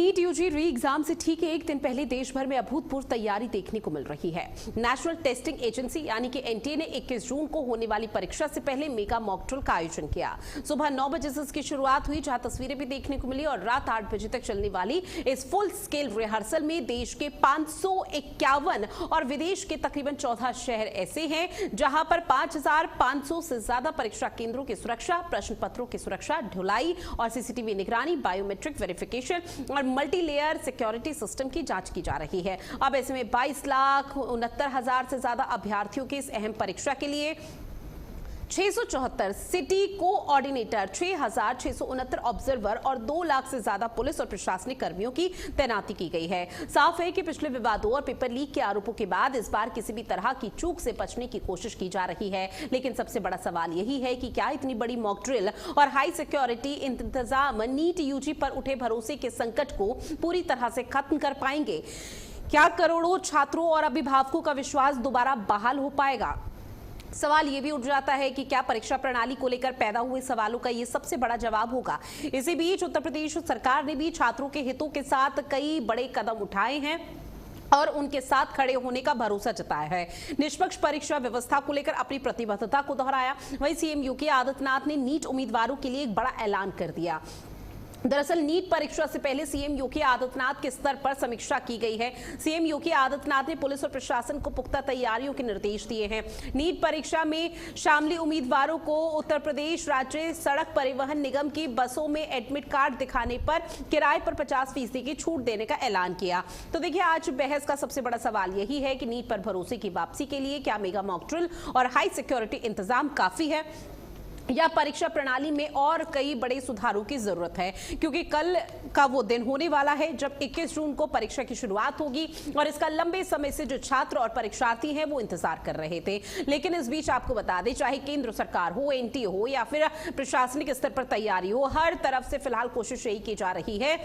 NEET UG री exam से ठीक एक दिन पहले देश भर में अभूतपूर्व तैयारी देखने को मिल रही है। नेशनल टेस्टिंग एजेंसी यानी कि एनटीए ने 21 जून को होने वाली परीक्षा से पहले मेगा मॉक ड्रिल का आयोजन किया। सुबह 9 बजे से इसकी शुरुआत हुई, जहां तस्वीरें भी देखने को मिली, और रात 8 बजे तक चलने वाली इस फुल स्केल रिहर्सल में देश के 551 और विदेश के तकरीबन 14 शहर ऐसे हैं जहां पर 5500 से ज्यादा परीक्षा केंद्रों की सुरक्षा, प्रश्न पत्रों की सुरक्षा, ढुलाई और सीसीटीवी निगरानी, बायोमेट्रिक वेरिफिकेशन और मल्टी लेयर सिक्योरिटी सिस्टम की जांच की जा रही है। अब ऐसे में 22,69,000 से ज्यादा अभ्यर्थियों की इस अहम परीक्षा के लिए 674 सिटी कोऑर्डिनेटर, 6,669 ऑब्जर्वर और 2 लाख से ज्यादा पुलिस और प्रशासनिक कर्मियों की तैनाती की गई है। साफ है कि पिछले विवादों और पेपर लीक के आरोपों के बाद इस बार किसी भी तरह की चूक से बचने की कोशिश की जा रही है। लेकिन सबसे बड़ा सवाल यही है कि क्या इतनी बड़ी मॉक ड्रिल और हाई सिक्योरिटी इंतजाम नीट यूजी पर उठे भरोसे के संकट को पूरी तरह से खत्म कर पाएंगे? क्या करोड़ों छात्रों और अभिभावकों का विश्वास दोबारा बहाल हो पाएगा? सवाल ये भी उठ जाता है कि क्या परीक्षा प्रणाली को लेकर पैदा हुए सवालों का ये सबसे बड़ा जवाब होगा? इसी बीच उत्तर प्रदेश सरकार ने भी छात्रों के हितों के साथ कई बड़े कदम उठाए हैं और उनके साथ खड़े होने का भरोसा जताया है। निष्पक्ष परीक्षा व्यवस्था को लेकर अपनी प्रतिबद्धता को दोहराया। वहीं सीएम योगी आदित्यनाथ ने नीट उम्मीदवारों के लिए एक बड़ा ऐलान कर दिया। दरअसल नीट परीक्षा से पहले सीएम योगी आदित्यनाथ के स्तर पर समीक्षा की गई है। सीएम योगी आदित्यनाथ ने पुलिस और प्रशासन को पुख्ता तैयारियों के निर्देश दिए हैं। नीट परीक्षा में शामिल उम्मीदवारों को उत्तर प्रदेश राज्य सड़क परिवहन निगम की बसों में एडमिट कार्ड दिखाने पर किराए पर 50% की छूट देने का ऐलान किया। तो देखिए, आज बहस का सबसे बड़ा सवाल यही है कि नीट पर भरोसे की वापसी के लिए क्या मेगा मॉक ड्रिल और हाई सिक्योरिटी इंतजाम काफी है, या परीक्षा प्रणाली में और कई बड़े सुधारों की जरूरत है? क्योंकि कल का वो दिन होने वाला है जब 21 जून को परीक्षा की शुरुआत होगी और इसका लंबे समय से जो छात्र और परीक्षार्थी हैं वो इंतजार कर रहे थे। लेकिन इस बीच आपको बता दें, चाहे केंद्र सरकार हो, एनटीए हो या फिर प्रशासनिक स्तर पर तैयारी हो, हर तरफ से फिलहाल कोशिश यही की जा रही है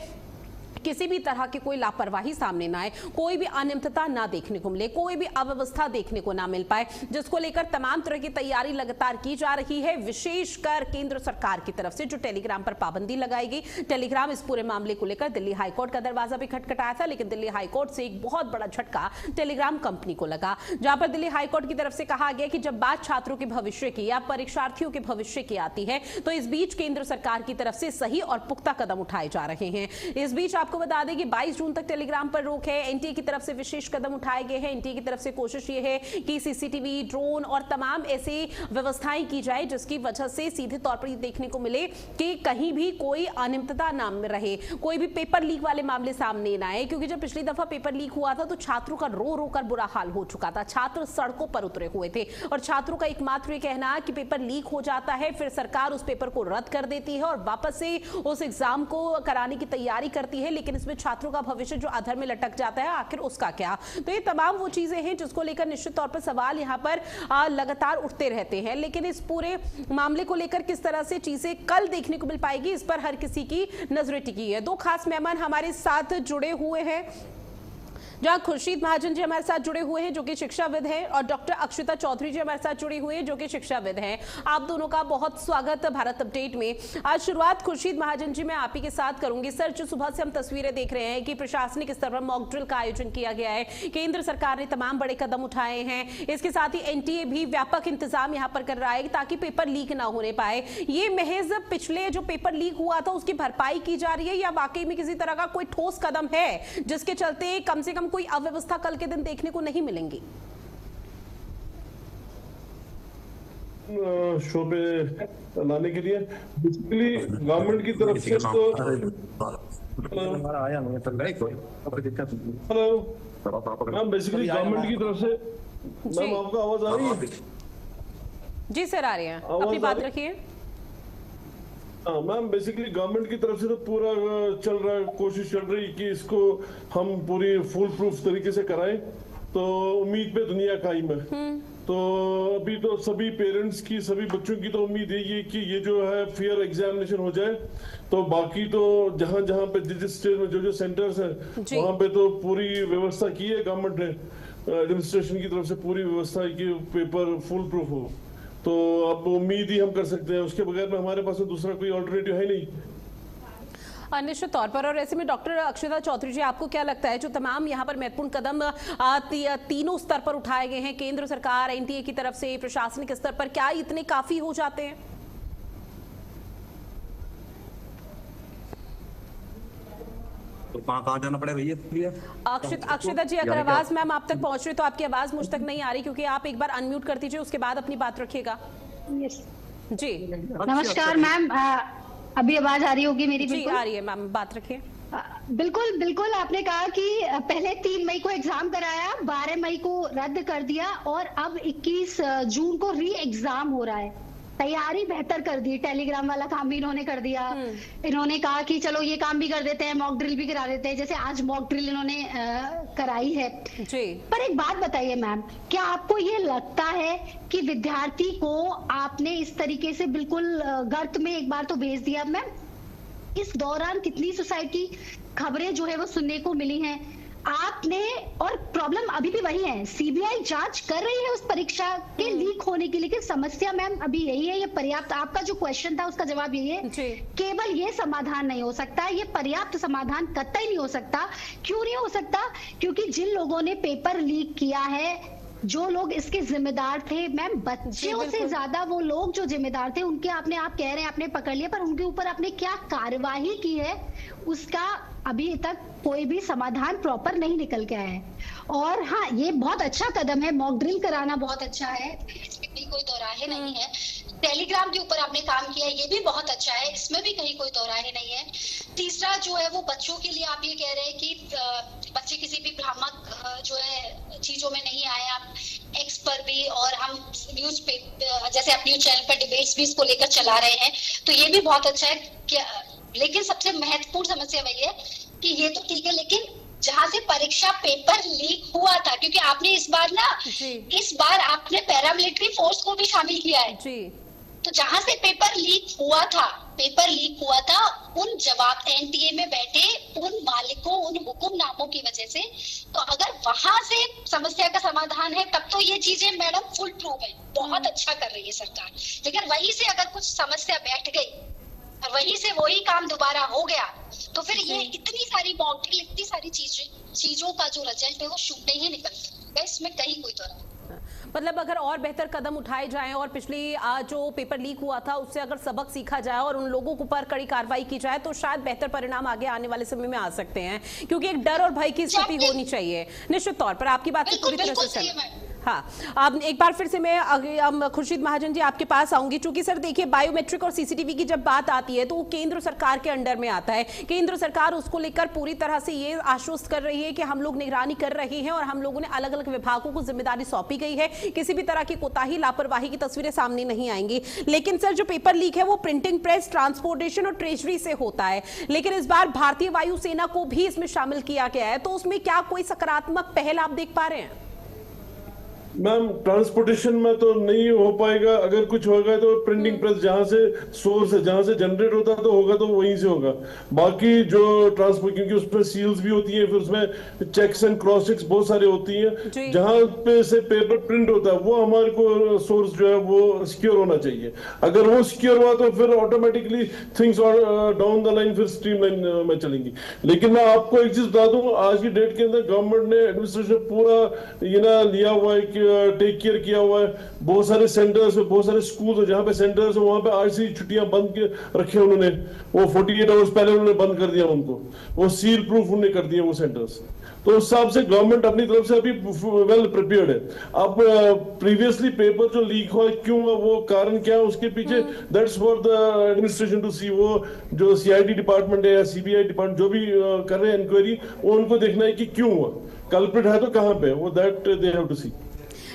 किसी भी तरह की कोई लापरवाही सामने ना आए, कोई भी अनियमितता ना देखने को मिले, कोई भी अव्यवस्था देखने को ना मिल पाए, जिसको लेकर तमाम तरह की तैयारी लगातार की जा रही है। विशेषकर केंद्र सरकार की तरफ से जो टेलीग्राम पर पाबंदी लगाई गई, टेलीग्राम इस पूरे मामले को लेकर दिल्ली हाईकोर्ट का दरवाजा भी खटखटाया था, लेकिन दिल्ली हाईकोर्ट से एक बहुत बड़ा झटका टेलीग्राम कंपनी को लगा, जहां पर दिल्ली हाईकोर्ट की तरफ से कहा गया कि जब बात छात्रों के भविष्य की या परीक्षार्थियों के भविष्य की आती है तो इस बीच केंद्र सरकार की तरफ से सही और पुख्ता कदम उठाए जा रहे हैं। इस बीच आपको बता दें कि 22 जून तक टेलीग्राम पर रोक है। एनटीए की तरफ से विशेष कदम उठाए गए हैं। एनटीए की तरफ से कोशिश ये है कि सीसीटीवी, ड्रोन और तमाम ऐसी व्यवस्थाएं की जाए जिसकी वजह से सीधे तौर पर ये देखने को मिले कि कहीं भी कोई अनियमितता ना रहे, कोई भी पेपर लीक वाले मामले सामने ना आए। क्योंकि जब पिछली दफा पेपर लीक हुआ था तो छात्रों का रो रो कर बुरा हाल हो चुका था, छात्र सड़कों पर उतरे हुए थे और छात्रों का एकमात्र ये कहना कि पेपर लीक हो जाता है, फिर सरकार उस पेपर को रद्द कर देती है और वापस से उस एग्जाम को कराने की तैयारी करती है, लेकिन इसमें छात्रों का भविष्य जो अधर में लटक जाता है, आखिर उसका क्या? तो ये तमाम वो चीजें हैं जिसको लेकर निश्चित तौर पर सवाल यहाँ पर लगातार उठते रहते हैं। लेकिन इस पूरे मामले को लेकर किस तरह से चीजें कल देखने को मिल पाएगी, इस पर हर किसी की नजरें टिकी है। 2 खास मेहमान हमारे साथ जुड़े हुए हैं, जहां खुर्शीद महाजन जी हमारे साथ जुड़े हुए हैं जो कि शिक्षाविद हैं, और डॉक्टर अक्षिता चौधरी जी हमारे साथ जुड़ी हुई हैं जो कि शिक्षाविद हैं। आप दोनों का बहुत स्वागत भारत अपडेट में। आज शुरुआत खुर्शीद महाजन जी मैं आप ही के साथ करूंगी। सर, जो सुबह से हम तस्वीरें देख रहे हैं कि प्रशासनिक स्तर पर मॉक ड्रिल का आयोजन किया गया है, केंद्र सरकार ने तमाम बड़े कदम उठाए हैं, इसके साथ ही एनटीए भी व्यापक इंतजाम यहाँ पर कर रहा है ताकि पेपर लीक ना होने पाए। ये महज पिछले जो पेपर लीक हुआ था उसकी भरपाई की जा रही है या वाकई में किसी तरह का कोई ठोस कदम है जिसके चलते कम से कम कोई अव्यवस्था कल के दिन देखने को नहीं मिलेंगी? शो पे लाने के लिए बेसिकली गवर्नमेंट की तरफ से तो हेलो मैम, बेसिकली गवर्नमेंट की तरफ से मैम आपको आवाज आ रही है? जी सर, आ रही है, अपनी बात रखिए। हाँ मैम, बेसिकली गवर्नमेंट की तरफ से तो पूरा चल रहा है, कोशिश चल रही कि इसको हम पूरी फुल प्रूफ तरीके से कराएं, तो उम्मीद पे दुनिया कायम है। तो अभी तो सभी पेरेंट्स की, सभी बच्चों की तो उम्मीद यही है कि ये जो है फेयर एग्जामिनेशन हो जाए, तो बाकी तो जहाँ जहाँ पे जिस स्टेट में जो सेंटर्स है वहाँ पे तो पूरी व्यवस्था की है गवर्नमेंट ने, एडमिनिस्ट्रेशन की तरफ से पूरी व्यवस्था है कि पेपर फुल प्रूफ हो। तो अब उम्मीद ही हम कर सकते हैं, उसके बगैर में हमारे पास तो दूसरा कोई ऑल्टरनेटिव है नहीं। निश्चित तौर पर। और ऐसे में डॉक्टर अक्षता चौधरी जी, आपको क्या लगता है जो तमाम यहाँ पर महत्वपूर्ण कदम तीनों स्तर पर उठाए गए हैं, केंद्र सरकार, एनटीए की तरफ से, प्रशासनिक स्तर पर, क्या इतने काफी हो जाते हैं? तो कहाँ जाना पड़ेगा भैया? अक्षता जी, अगर आवाज मैम आप तक पहुंच रही तो आपकी आवाज मुझ तक नहीं आ रही, क्योंकि आप एक बार अनम्यूट कर दीजिए, उसके बाद अपनी बात रखिएगा। जी नमस्कार मैम, अभी आवाज आ रही होगी मेरी? जी आ रही है मैम, बात रखिए। बिल्कुल बिल्कुल, आपने कहा कि पहले 3 मई को एग्जाम कराया, 12 मई को रद्द कर दिया और अब 21 जून को री एग्जाम हो रहा है। तैयारी बेहतर कर दी, टेलीग्राम वाला काम भी इन्होंने कर दिया। इन्होंने कहा कि चलो ये काम भी कर देते हैं, मॉक ड्रिल भी करा देते हैं, जैसे आज मॉक ड्रिल इन्होंने कराई है जी। पर एक बात बताइए मैम, क्या आपको ये लगता है कि विद्यार्थी को आपने इस तरीके से बिल्कुल गर्त में एक बार तो भेज दिया? मैम इस दौरान कितनी सोसाइटी खबरें जो है वो सुनने को मिली हैं आपने, और प्रॉब्लम अभी भी वही है, सीबीआई जांच कर रही है उस परीक्षा के लीक होने की, लेकिन समस्या मैम अभी यही है, ये पर्याप्त, आपका जो क्वेश्चन था उसका जवाब यही है, केवल ये समाधान नहीं हो सकता, ये पर्याप्त समाधान कतई नहीं हो सकता। क्यों नहीं हो सकता? क्योंकि जिन लोगों ने पेपर लीक किया है, जो लोग इसके जिम्मेदार थे मैम, बच्चों से ज्यादा वो लोग जो जिम्मेदार थे उनके, आपने आप कह रहे हैं आपने पकड़ लिया, पर उनके ऊपर आपने क्या कार्यवाही की है उसका अभी तक कोई भी समाधान प्रॉपर नहीं निकल के आया है। और हाँ, ये बहुत अच्छा कदम है, मॉक ड्रिल कराना बहुत अच्छा है, इसमें भी कोई दौराहे नहीं है। टेलीग्राम के ऊपर आपने काम किया, ये भी बहुत अच्छा है, इसमें भी कहीं कोई दौराहे नहीं है। तीसरा जो है वो बच्चों के लिए आप ये कह रहे हैं कि बच्चे किसी भी भ्रामक जो है चीजों में नहीं आए। आप एक्स पर भी और हम न्यूज पेपर, जैसे आप न्यूज चैनल पर डिबेट्स भी इसको लेकर चला रहे हैं, तो ये भी बहुत अच्छा है। लेकिन सबसे महत्वपूर्ण समस्या वही है कि ये तो ठीक है, लेकिन जहां से परीक्षा पेपर लीक हुआ था, क्योंकि आपने इस बार आपने पैरामिलिट्री फोर्स को भी शामिल किया है जी। तो जहां से पेपर लीक हुआ था उन जवाब एनटीए में बैठे उन मालिकों, उन हुक्मनामों की वजह से, तो अगर वहां से समस्या का समाधान है तब तो ये चीजें मैडम फुल प्रूफ है, बहुत अच्छा कर रही है सरकार। लेकिन वहीं से अगर कुछ समस्या बैठ गई और वहीं से वही काम दोबारा हो गया, तो फिर ये इतनी सारी मॉडल, इतनी सारी चीजों का जो रिजल्ट है वो शून्य ही निकलता है, इसमें कहीं कोई दौर नहीं। मतलब अगर और बेहतर कदम उठाए जाएं और पिछली जो पेपर लीक हुआ था उससे अगर सबक सीखा जाए और उन लोगों के ऊपर कड़ी कार्रवाई की जाए, तो शायद बेहतर परिणाम आगे आने वाले समय में आ सकते हैं, क्योंकि एक डर और भय की स्थिति होनी चाहिए। निश्चित तौर पर आपकी बात से पूरी तरह से सहमत। हाँ, अब एक बार फिर से मैं खुर्शीद महाजन जी आपके पास आऊंगी, चूंकि सर देखिए बायोमेट्रिक और सीसीटीवी की जब बात आती है तो वो केंद्र सरकार के अंडर में आता है। केंद्र सरकार उसको लेकर पूरी तरह से ये आश्वस्त कर रही है कि हम लोग निगरानी कर रहे हैं और हम लोगों ने अलग अलग विभागों को जिम्मेदारी सौंपी गई है, किसी भी तरह की कोताही, लापरवाही की तस्वीरें सामने नहीं आएंगी। लेकिन सर जो पेपर लीक है वो प्रिंटिंग प्रेस, ट्रांसपोर्टेशन और ट्रेजरी से होता है, लेकिन इस बार भारतीय वायुसेना को भी इसमें शामिल किया गया है, तो उसमें क्या कोई सकारात्मक पहल आप देख पा रहे हैं? मैम ट्रांसपोर्टेशन में तो नहीं हो पाएगा, अगर कुछ होगा तो प्रिंटिंग प्रेस जहां से सोर्स है, जहां से जनरेट होता तो होगा तो वहीं से होगा। बाकी जो ट्रांसपोर्ट, क्योंकि उसमें सील्स भी होती है, फिर उसमें चेक्स एंड क्रॉस चेक्स बहुत सारे होती हैं, जहां पे से पेपर प्रिंट होता है वो हमारे को सोर्स जो है वो सिक्योर होना चाहिए। अगर वो सिक्योर हुआ तो फिर automatically things down the line फिर स्ट्रीमलाइन में चलेंगी। लेकिन मैं आपको एक चीज बता दूं, आज की डेट के अंदर गवर्नमेंट ने एडमिनिस्ट्रेशन पूरा ये ना लिया हुआ है कि टेक केयर किया हुआ है। बहुत सारे सेंटर्स, बहुत सारे स्कूल जहां पे सेंटर्स है वहां पे आज से छुट्टियां बंद के रखे उन्होंने, वो 48 आवर्स पहले उन्होंने बंद कर दिया उनको, वो सील प्रूफ उन्होंने कर दिया वो सेंटर्स। तो उस हिसाब से गवर्नमेंट अपनी तरफ से अभी वेल प्रिपेयर्ड है। अब प्रीवियसली पेपर जो लीक हुआ क्यों हुआ, वो कारण क्या है उसके पीछे, that's for the administration to see. वो जो सीआईडी डिपार्टमेंट है या सीबीआई डिपार्टमेंट जो भी कर रहे हैं इंक्वायरी, वो उनको देखना है कि क्यों हुआ, कल्प्रिट है तो कहां पे, वो दैट दे हैव टू सी।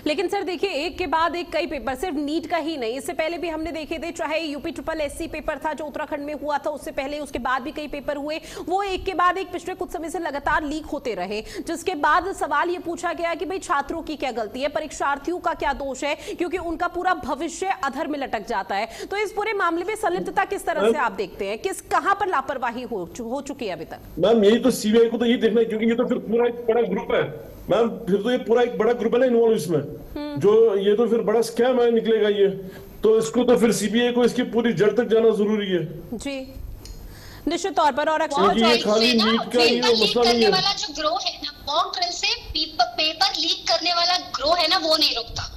लेकिन सर देखिए एक के बाद एक कई पेपर, सिर्फ नीट का ही नहीं, इससे पहले भी हमने देखे थे, चाहे यूपी ट्रिपल एससी पेपर था जो उत्तराखंड में हुआ था, उससे पहले उसके बाद भी कई पेपर हुए, वो एक के बाद एक पिछले कुछ समय से लगातार लीक होते रहे, जिसके बाद सवाल ये पूछा गया कि भाई छात्रों की क्या गलती है, परीक्षार्थियों का क्या दोष है, क्योंकि उनका पूरा भविष्य अधर में लटक जाता है। तो इस पूरे मामले में संलिप्तता किस तरह से आप देखते हैं, कहां पर लापरवाही हो चुकी है अभी तक? मैम यही तो सीबीआई को तो ये देखना है, क्योंकि ये तो फिर पूरा एक बड़ा ग्रुप है मैम, फिर तो ये पूरा एक बड़ा ग्रुप है ना इन्वॉल्व इसमें, जो ये तो फिर बड़ा स्कैम है निकलेगा ये, तो इसको तो फिर सीबीआई को इसकी पूरी जड़ तक जाना जरूरी है। जी निश्चित तौर पर। और क्योंकि ये खाली नीट का ही वो मसला नहीं है। वाला जो ग्रो है ना, मॉक ड्रिल से पेपर लीक करने वाला ग्रो है ना, वो नहीं रुकता।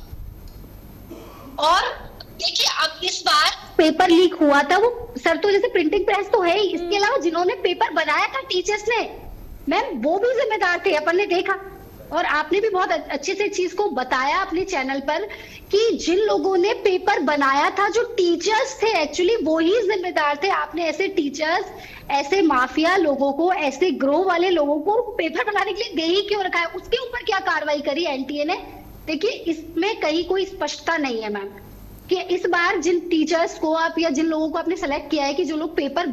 और देखिए अब इस बार पेपर लीक हुआ था, वो सर तो जैसे प्रिंटिंग प्रेस तो है ही, इसके अलावा जिन्होंने पेपर बनाया था टीचर्स ने, मैम वो भी जिम्मेदार थे, अपन ने देखा। और आपने भी बहुत अच्छे से चीज को बताया अपने चैनल पर कि जिन लोगों ने पेपर बनाया था, जो टीचर्स थे एक्चुअली वो ही जिम्मेदार थे। आपने ऐसे टीचर्स, ऐसे माफिया लोगों को, ऐसे ग्रो वाले लोगों को पेपर बनाने के लिए दे ही क्यों रखा है? उसके ऊपर क्या कार्रवाई करी एनटीए ने? देखिए इसमें कहीं कोई स्पष्टता नहीं है मैम कि इस बार जिन टीचर्स को आप या जिन लोगों को आपने सेलेक्ट किया है कि जो लोग पेपर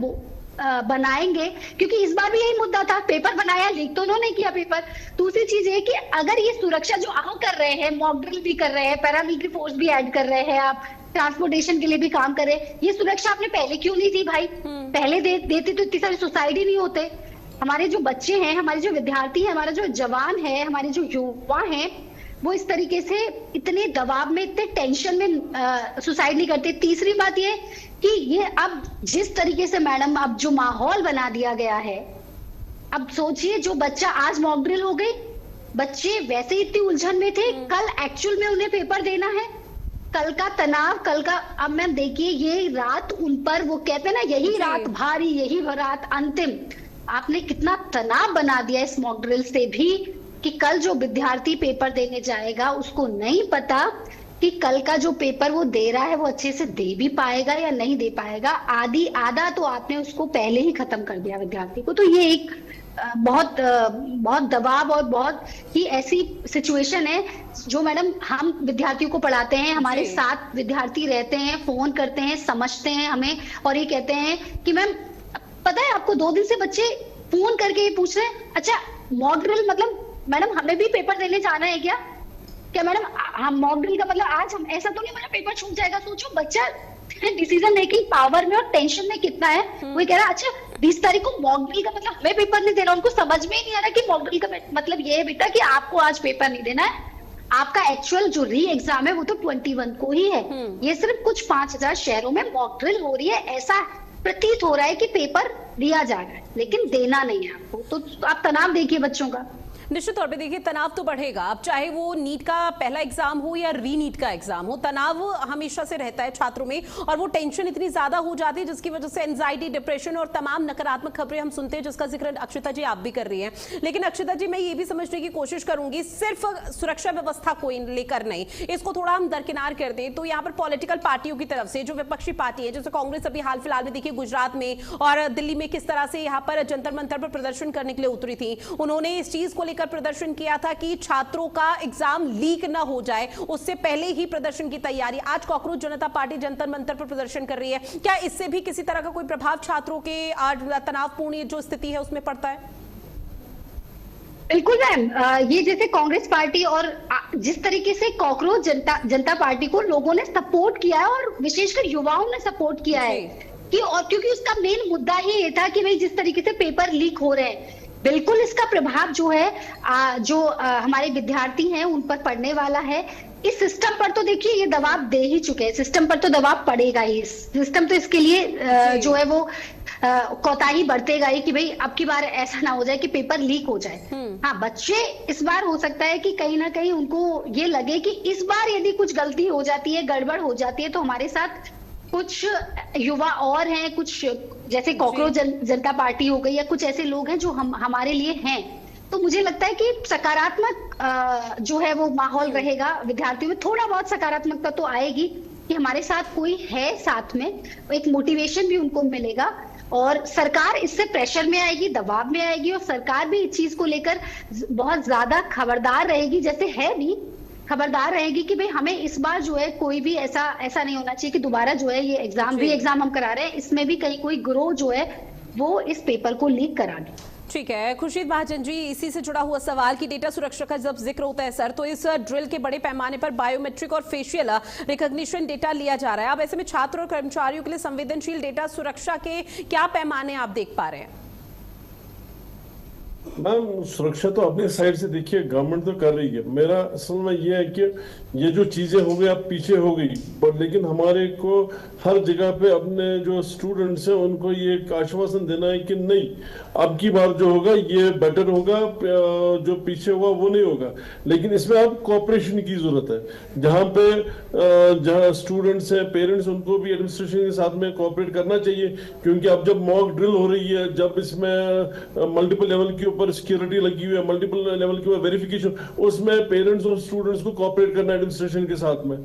बनाएंगे, क्योंकि इस बार भी यही मुद्दा था, पेपर बनाया, लीक तो उन्होंने किया पेपर। दूसरी चीज है कि अगर ये सुरक्षा जो आप कर रहे हैं, मॉक ड्रिल भी कर रहे हैं, पैरामिलिट्री फोर्स भी ऐड कर रहे हैं, आप ट्रांसपोर्टेशन के लिए भी काम कर रहे हैं, ये सुरक्षा आपने पहले क्यों नहीं दी भाई? पहले देते तो इतनी सारी सुसाइड ही नहीं होते। हमारे जो बच्चे हैं, हमारे जो विद्यार्थी है, हमारा जो जवान है, हमारे जो युवा है, वो इस तरीके से इतने दबाव में, इतने टेंशन में सुसाइड नहीं करते। तीसरी बात ये कि ये अब जिस तरीके से मैडम अब जो माहौल बना दिया गया है, अब सोचिए जो बच्चा आज मॉक ड्रिल हो गई, बच्चे वैसे इतनी उलझन में थे, कल एक्चुअल में उन्हें पेपर देना है, कल का तनाव, कल का, अब मैम देखिए ये रात उन पर, वो कहते हैं ना यही रात भारी, यही रात अंतिम, आपने कितना तनाव बना दिया इस मॉक ड्रिल से भी कि कल जो विद्यार्थी पेपर देने जाएगा उसको नहीं पता कि कल का जो पेपर वो दे रहा है वो अच्छे से दे भी पाएगा या नहीं दे पाएगा। आधा तो आपने उसको पहले ही खत्म कर दिया विद्यार्थी को। तो ये एक बहुत दबाव और बहुत ही ऐसी सिचुएशन है जो मैडम हम विद्यार्थियों को पढ़ाते हैं, हमारे साथ विद्यार्थी रहते हैं, फोन करते हैं, समझते हैं हमें, और ये कहते हैं कि मैम पता है आपको 2 दिन से बच्चे फोन करके ये पूछ रहे हैं, अच्छा मॉक ड्रिल मतलब मैडम हमें भी पेपर देने जाना है क्या मैडम? हम मॉक ड्रिल का मतलब आज हम ऐसा तो नहीं मेरा पेपर छूट जाएगा? सोचो बच्चा डिसीजन मेकिंग पावर में और टेंशन में कितना है। वो कह रहा अच्छा 20 तारीख को मॉक ड्रिल का मतलब हमें पेपर नहीं देना। उनको समझ में ही नहीं आ रहा कि मॉक ड्रिल का मतलब ये है बेटा कि आपको आज पेपर नहीं देना है, आपका एक्चुअल जो री एग्जाम है वो तो 21 को ही है। ये सिर्फ कुछ 5000 शहरों में मॉक ड्रिल हो रही है, ऐसा प्रतीत हो रहा है कि पेपर दिया जा रहा है लेकिन देना नहीं है आपको। तो आप तनाव देखिए बच्चों का। निश्चित तौर पे देखिए तनाव तो बढ़ेगा, अब चाहे वो नीट का पहला एग्जाम हो या री नीट का एग्जाम हो, तनाव हमेशा से रहता है छात्रों में, और वो टेंशन इतनी ज्यादा हो जाती है जिसकी वजह से एंजाइटी, डिप्रेशन और तमाम नकारात्मक खबरें हम सुनते हैं, जिसका जिक्र अक्षता जी आप भी कर रही हैं। लेकिन अक्षता जी मैं ये भी समझने की कोशिश करूंगी, सिर्फ सुरक्षा व्यवस्था को लेकर नहीं, इसको थोड़ा हम दरकिनार कर दें तो यहाँ पर पॉलिटिकल पार्टियों की तरफ से जो विपक्षी पार्टी है, जैसे कांग्रेस अभी हाल फिलहाल में देखिए गुजरात में और दिल्ली में किस तरह से यहाँ पर जंतर मंतर पर प्रदर्शन करने के लिए उतरी थी, उन्होंने इस चीज को लेकर प्रदर्शन किया था कि छात्रों का एग्जाम लीक ना हो जाए, उससे पहले ही प्रदर्शन की तैयारी। आज कॉकरोच जनता पार्टी जंतर मंतर पर प्रदर्शन कर रही है, क्या इससे भी किसी तरह का कोई प्रभाव छात्रों के तनावपूर्ण जो स्थिति है उसमें पड़ता है? बिल्कुल मैम, ये जैसे कांग्रेस पार्टी और जिस तरीके से कॉकरोच जनता पार्टी को लोगों ने सपोर्ट किया है और विशेषकर युवाओं ने सपोर्ट किया है कि, और क्योंकि उसका मेन मुद्दा ही ये था कि भाई जिस तरीके से पेपर लीक हो रहे हैं, बिल्कुल इसका प्रभाव जो है हमारे विद्यार्थी हैं उन पर पड़ने वाला है। इस सिस्टम पर तो देखिए ये दबाव दे ही चुके हैं, सिस्टम पर तो दबाव पड़ेगा ही, सिस्टम तो इसके लिए जो है वो कोताही बरतेगा ही कि भाई अब की बार ऐसा ना हो जाए कि पेपर लीक हो जाए। हाँ, बच्चे इस बार हो सकता है कि कहीं ना कहीं उनको ये लगे कि इस बार यदि कुछ गलती हो जाती है, गड़बड़ हो जाती है, तो हमारे साथ कुछ युवा और हैं, कुछ जैसे कॉकरोच जनता पार्टी हो गई या कुछ ऐसे लोग हैं जो हमारे लिए हैं। तो मुझे लगता है कि सकारात्मक जो है वो माहौल रहेगा विद्यार्थियों में, थोड़ा बहुत सकारात्मकता तो आएगी कि हमारे साथ कोई है साथ में, एक मोटिवेशन भी उनको मिलेगा और सरकार इससे प्रेशर में आएगी, दबाव में आएगी और सरकार भी इस चीज को लेकर बहुत ज्यादा खबरदार रहेगी, जैसे है भी खबरदार रहेगी कि भाई हमें इस बार जो है कोई भी ऐसा नहीं होना चाहिए कि दोबारा जो है ये एग्जाम हम करा रहे हैं, इसमें भी कहीं कोई ग्रो जो है वो इस पेपर को लीक करा दे। ठीक है खुर्शीद महाजन जी, इसी से जुड़ा हुआ सवाल कि डेटा सुरक्षा का जब जिक्र होता है सर, तो इस ड्रिल के बड़े पैमाने पर बायोमेट्रिक और फेशियल रिकॉग्निशन डेटा लिया जा रहा है। अब ऐसे में छात्र और कर्मचारियों के लिए संवेदनशील डेटा सुरक्षा के क्या पैमाने आप देख पा रहे हैं? मैम सुरक्षा तो अपने साइड से देखिए गवर्नमेंट तो कर रही है। मेरा असल में ये है कि ये जो चीजें हो गई अब पीछे हो गई, पर लेकिन हमारे को हर जगह पे अपने जो स्टूडेंट्स हैं उनको ये एक आश्वासन देना है कि नहीं, अब की बार जो होगा ये बेटर होगा, जो पीछे हुआ वो नहीं होगा। लेकिन इसमें अब कोऑपरेशन की जरूरत है। जहाँ स्टूडेंट्स हैं, पेरेंट्स, उनको भी एडमिनिस्ट्रेशन के साथ में कोऑपरेट करना चाहिए, क्योंकि अब जब मॉक ड्रिल हो रही है, जब इसमें मल्टीपल लेवल के ऊपर सिक्योरिटी लगी हुई है, मल्टीपल लेवल के ऊपर वेरिफिकेशन, उसमें पेरेंट्स और स्टूडेंट्स को कोऑपरेट करना एडमिनिस्ट्रेशन के साथ में।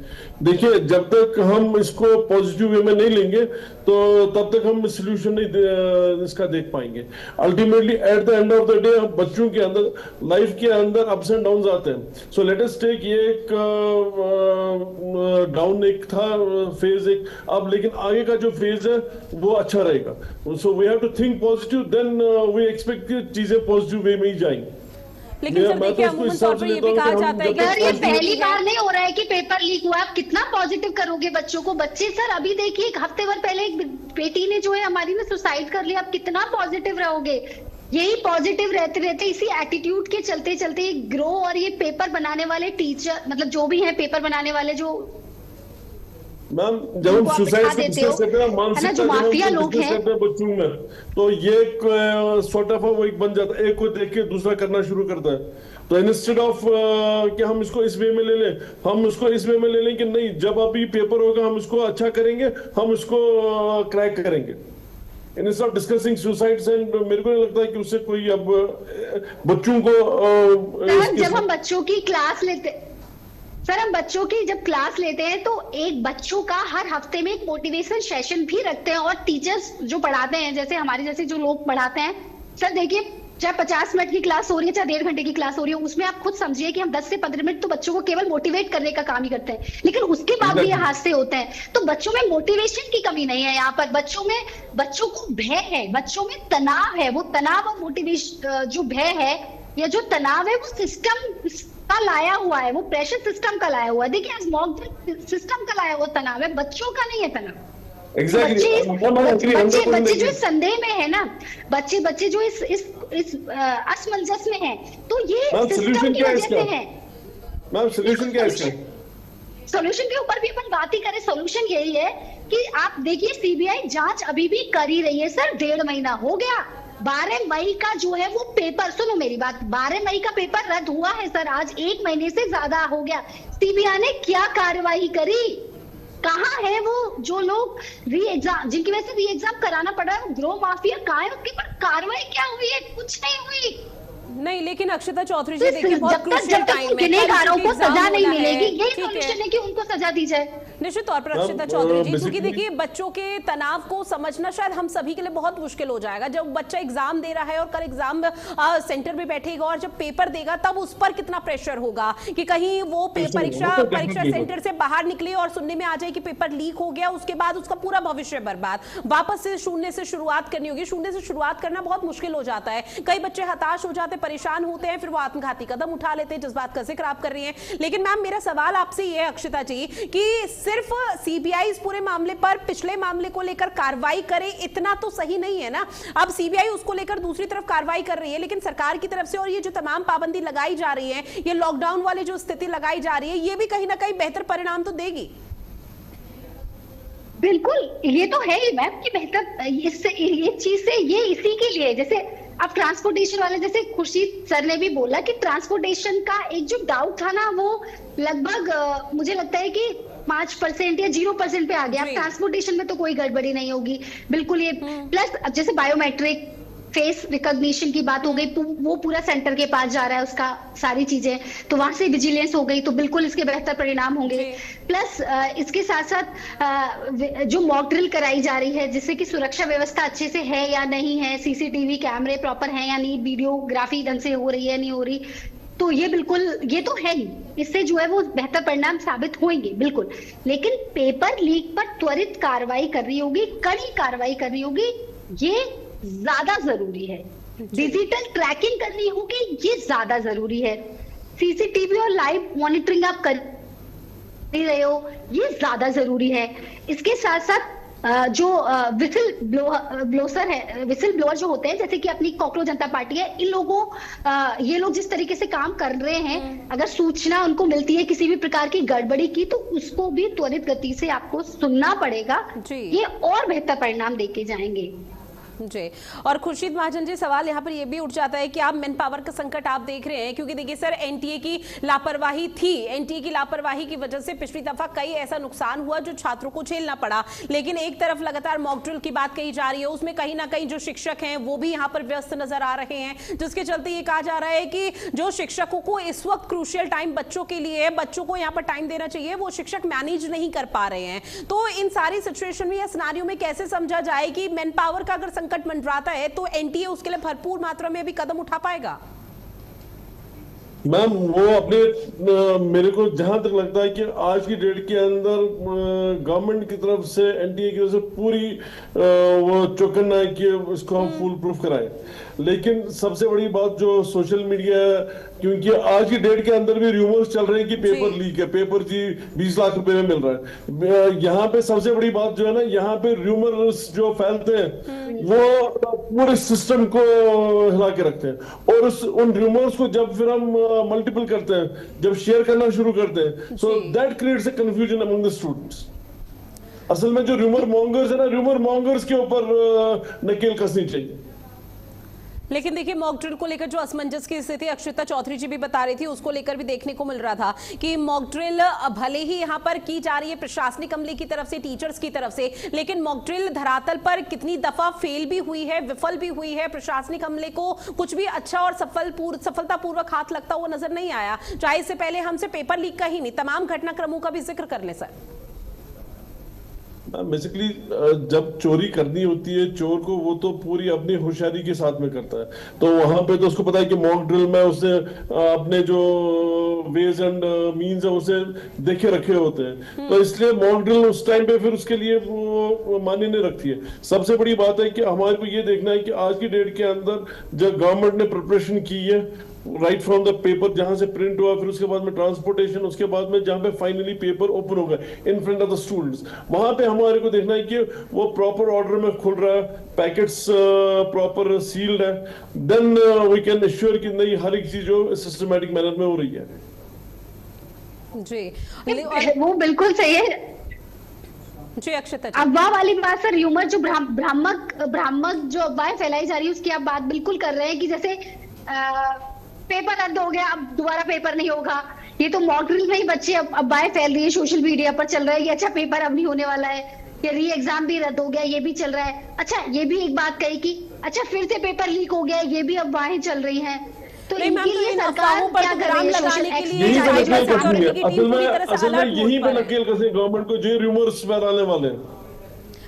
देखिए जब तक हम इसको पॉजिटिव वे में नहीं लेंगे तो तब तक हम सोल्यूशन नहीं इसका देख पाएंगे। Ultimately at the end of the day बच्चों के अंदर, लाइफ के अंदर अप्स एंड डाउन आते हैं। सो लेट अस टेक ये एक डाउन एक था फेज एक, अब लेकिन आगे का जो फेज है वो अच्छा रहेगा। So we have to think positive, then we expect कि चीजें पॉजिटिव वे में ही जाएंगी। लेकिन सर देखिए अमूमन तौर पर ये भी कहा जाता है कि सर ये पहली बार नहीं हो रहा है कि पेपर लीक हुआ। आप कितना पॉजिटिव करोगे बच्चों को? बच्चे सर अभी देखिए एक हफ्ते भर पहले एक बेटी ने जो है हमारी ने सुसाइड कर लिया। आप कितना पॉजिटिव रहोगे? यही पॉजिटिव रहते रहते इसी एटीट्यूड के चलते चलते ग्रो, और ये पेपर बनाने वाले टीचर मतलब जो भी हैं पेपर बनाने वाले जो मैम जब हम सुसाइड से बिजनेस करते हैं, मानसिकता जो माफिया लोग हैं बच्चों में, तो ये सॉर्ट ऑफ वो एक बन जाता है, एक को देख के दूसरा करना शुरू करता है। तो इंस्टेड ऑफ कि हम इसको इस वे में ले लें, हम उसको इस वे में ले लें कि नहीं, जब अभी पेपर होगा हम इसको अच्छा करेंगे, हम इसको क्रैक करेंगे। Instead of discussing suicides, and मेरे को नहीं लगता है कि उससे कोई अब बच्चों को जब हम बच्चों की क्लास लेते सर हम बच्चों की जब क्लास लेते हैं तो एक बच्चों का हर हफ्ते में एक मोटिवेशन सेशन भी रखते हैं, और टीचर्स जो पढ़ाते हैं, जैसे हमारे जैसे जो लोग पढ़ाते हैं, सर देखिए चाहे 50 मिनट की क्लास हो रही है, चाहे 1.5 घंटे की क्लास हो रही है, उसमें आप खुद समझिए कि हम 10 से 15 मिनट तो बच्चों को केवल मोटिवेट करने का काम ही करते हैं, लेकिन उसके बाद भी ये हादसे होते हैं। तो बच्चों में मोटिवेशन की कमी नहीं है यहाँ पर। बच्चों को भय है, बच्चों में तनाव है। वो तनाव और मोटिवेशन जो भय है या जो तनाव है वो सिस्टम का लाया हुआ है, वो प्रेशर सिस्टम का लाया हुआ है। देखिए आज मॉक ड्रिल सिस्टम का लाया हुआ तनाव है, बच्चों का नहीं है तनाव। बच्चे जो इस संदेह में है ना, बच्चे जो इस असमंजस में है, तो ये सिस्टम की वजह से है। मैम सोल्यूशन क्या है इसका? सोल्यूशन के ऊपर भी अपन बात ही करें, सोल्यूशन यही है कि आप देखिए सीबीआई जांच अभी भी कर ही रही है सर। 1.5 महीना हो गया। 12 मई का जो है वो पेपर, सुनो मेरी बात, 12 मई का पेपर रद्द हुआ है सर। आज 1 महीने से ज्यादा हो गया। सीबीआई ने क्या कार्रवाई करी? कहाँ है वो जो लोग री एग्जाम, जिनकी वजह से री एग्जाम कराना पड़ रहा है, वो ग्रो माफिया कहाँ है? उसके पर कार्रवाई क्या हुई है? कुछ नहीं हुई। नहीं, लेकिन अक्षता चौधरी जी देखिए बहुत क्रूशियल टाइम है, गुनहगारों को सजा नहीं मिलेगी, यही सॉल्यूशन है कि उनको सजा दी जाए। निश्चित तौर पर अक्षता चौधरी जी, क्योंकि देखिए बच्चों के तनाव को समझना शायद हम सभी के लिए बहुत मुश्किल हो जाएगा। जब बच्चा एग्जाम दे रहा है और कल एग्जाम सेंटर में बैठेगा और जब पेपर देगा तब उस पर कितना प्रेशर होगा कि कहीं वो परीक्षा सेंटर से बाहर निकले और सुनने में आ जाए कि पेपर लीक हो गया, उसके बाद उसका पूरा भविष्य बर्बाद, वापस से शून्य से शुरुआत करनी होगी। शून्य से शुरुआत करना बहुत मुश्किल हो जाता है। कई बच्चे हताश हो जाते, परेशान होते हैं, फिर वो आत्मघाती कदम उठा लेते हैं, जिस बात का जिक्र आप कर रही हैं। लेकिन मैम मेरा सवाल आपसे ये है अक्षता जी कि सिर्फ सीबीआई इस पूरे मामले पर, पिछले मामले को लेकर कार्रवाई करे इतना तो सही नहीं है ना। अब सीबीआई उसको लेकर दूसरी तरफ कार्रवाई कर रही है, लेकिन सरकार की तरफ से और ये जो तमाम पाबंदी लगाई जा रही है, ये लॉकडाउन वाली जो स्थिति लगाई जा रही है, ये भी कहीं ना कहीं बेहतर परिणाम तो देगी। बिल्कुल, ये तो है ही मैम कि बेहतर इससे ये चीज से ये इसी के लिए, जैसे अब ट्रांसपोर्टेशन वाले, जैसे खुर्शीद सर ने भी बोला कि ट्रांसपोर्टेशन का एक जो डाउट था ना, वो लगभग मुझे लगता है कि 5% या 0% पे आ गया। अब ट्रांसपोर्टेशन में तो कोई गड़बड़ी नहीं होगी बिल्कुल। ये प्लस जैसे बायोमेट्रिक फेस रिकॉग्निशन की बात हो गई, वो पूरा सेंटर के पास जा रहा है उसका सारी चीजें, तो वहां से विजिलेंस हो गई, तो बिल्कुल इसके बेहतर परिणाम होंगे। प्लस इसके साथ साथ जो मॉक ड्रिल कराई जा रही है, जिससे कि सुरक्षा व्यवस्था अच्छे से है या नहीं है, सीसीटीवी कैमरे प्रॉपर है या नहीं, वीडियोग्राफी ढंग से हो रही है नहीं हो रही, तो ये बिल्कुल, ये तो है ही, इससे जो है वो बेहतर परिणाम साबित होंगे बिल्कुल। लेकिन पेपर लीक पर त्वरित कार्रवाई कर रही होगी, कड़ी कार्रवाई कर रही होगी, ये ज्यादा जरूरी है। डिजिटल ट्रैकिंग करनी होगी, ये ज्यादा जरूरी है। सीसीटीवी और लाइव मॉनिटरिंग आप कर रहे हो, ये ज्यादा जरूरी है। इसके साथ साथ जो विसिल ब्लोअर जो होते हैं, जैसे कि अपनी कॉकरोच जनता पार्टी है, इन लोगों ये लोग जिस तरीके से काम कर रहे हैं, अगर सूचना उनको मिलती है किसी भी प्रकार की गड़बड़ी की, तो उसको भी त्वरित गति से आपको सुनना पड़ेगा। ये और बेहतर परिणाम देके जाएंगे। जी, और खुर्शीद महाजन जी, सवाल यहाँ पर ये भी उठ जाता है कि आप मैन पावर का संकट आप देख रहे हैं, क्योंकि देखिए सर, एनटीए की लापरवाही थी, एनटीए की लापरवाही की वजह से पिछली दफा कई ऐसा नुकसान हुआ जो छात्रों को झेलना पड़ा। लेकिन एक तरफ लगातार मॉक ड्रिल की बात कही जा रही है, उसमें कहीं ना कहीं जो शिक्षक हैं वो भी यहाँ पर व्यस्त नजर आ रहे हैं, जिसके चलते ये कहा जा रहा है कि जो शिक्षकों को इस वक्त क्रूशियल टाइम बच्चों के लिए, बच्चों को यहाँ पर टाइम देना चाहिए, वो शिक्षक मैनेज नहीं कर पा रहे हैं। तो इन सारी सिचुएशन में या सिनेरियो में कैसे समझा जाए कि मैन पावर का अगर संकट मंडराता है तो एनटीए उसके लिए भरपूर मात्रा में भी कदम उठा पाएगा? मैम, वो अपने मेरे को जहां तक लगता है कि आज की डेट के अंदर गवर्नमेंट की तरफ से, एनटीए की तरफ से पूरी वो चौकन्ना है कि इसको हम फुल प्रूफ कराएं। लेकिन सबसे बड़ी बात जो सोशल मीडिया, क्योंकि आज की डेट के अंदर भी रूमर्स चल रहे हैं कि पेपर लीक है, पेपर जी 20 लाख रुपए में मिल रहा है। यहाँ पे सबसे बड़ी बात जो है ना, यहाँ पे रूमर्स जो फैलते हैं वो पूरे सिस्टम को हिला के रखते हैं, और उन रूमर्स को जब फिर हम मल्टीपल करते हैं, जब शेयर करना शुरू करते हैं, so that creates a confusion among the students. असल में जो रूमर मॉन्गर्स है ना, रूमर मॉन्गर्स के ऊपर नकेल कसनी चाहिए। लेकिन देखिए, मॉक ड्रिल को लेकर जो असमंजस की स्थिति अक्षिता चौधरी जी भी बता रही थी, उसको लेकर भी देखने को मिल रहा था कि मॉक ड्रिल भले ही यहाँ पर की जा रही है प्रशासनिक अमले की तरफ से, टीचर्स की तरफ से, लेकिन मॉक ड्रिल धरातल पर कितनी दफा फेल भी हुई है, विफल भी हुई है। प्रशासनिक अमले को कुछ भी अच्छा और सफलतापूर्वक हाथ लगता हुआ नजर नहीं आया। चाहे इससे पहले हमसे पेपर लीक का ही नहीं, तमाम घटनाक्रमों का भी जिक्र कर ले सर। बेसिकली जब चोरी करनी होती है चोर को, वो तो पूरी अपनी होशियारी के साथ में करता है, तो वहां पे तो उसको पता है कि मॉक ड्रिल में उसने अपने जो वेज एंड मींस है उसे देखे रखे होते हैं, तो इसलिए मॉक ड्रिल उस टाइम पे फिर उसके लिए वो मान्य नहीं रखती है। सबसे बड़ी बात है कि हमारे को ये देखना है कि आज की डेट के अंदर जब गवर्नमेंट ने प्रिपरेशन की है, राइट फ्रॉम द पेपर, जहां से प्रिंट हुआ, फिर उसके बाद में ट्रांसपोर्टेशन, उसके बाद में जहां पे फाइनली पेपर ओपन होगा in front of the students, वहां पे हमारे को देखना है कि वो प्रॉपर ऑर्डर में खुल रहा है, पैकेट्स प्रॉपर सील्ड है, देन वी कैन एश्योर कि नहीं हर एक चीज जो सिस्टमैटिक मैनर में हो रही है। जी, वो बिल्कुल सही है जी अक्षता। अब वह वाली बात सर, ह्यूमर जो भ्रामक जो अफवाहें फैलाई जा रही है उसकी आप बात बिल्कुल कर रहे हैं कि जैसे पेपर रद्द हो गया, अब दोबारा पेपर नहीं होगा। ये तो मॉक ड्रिल में ही बच्चे अफवाहें फैल रही है, सोशल मीडिया पर चल रहा है कि अच्छा पेपर अब नहीं होने वाला है, या री एग्जाम भी रद्द हो गया, ये भी चल रहा है। अच्छा, ये भी एक बात कही कि अच्छा फिर से पेपर लीक हो गया, ये भी अफवाहें चल रही हैं। तो इनके लिए सरकार क्या करे? असल में यही पे नकेल कसे गवर्नमेंट को जो रूमर्स फैलाने वाले हैं।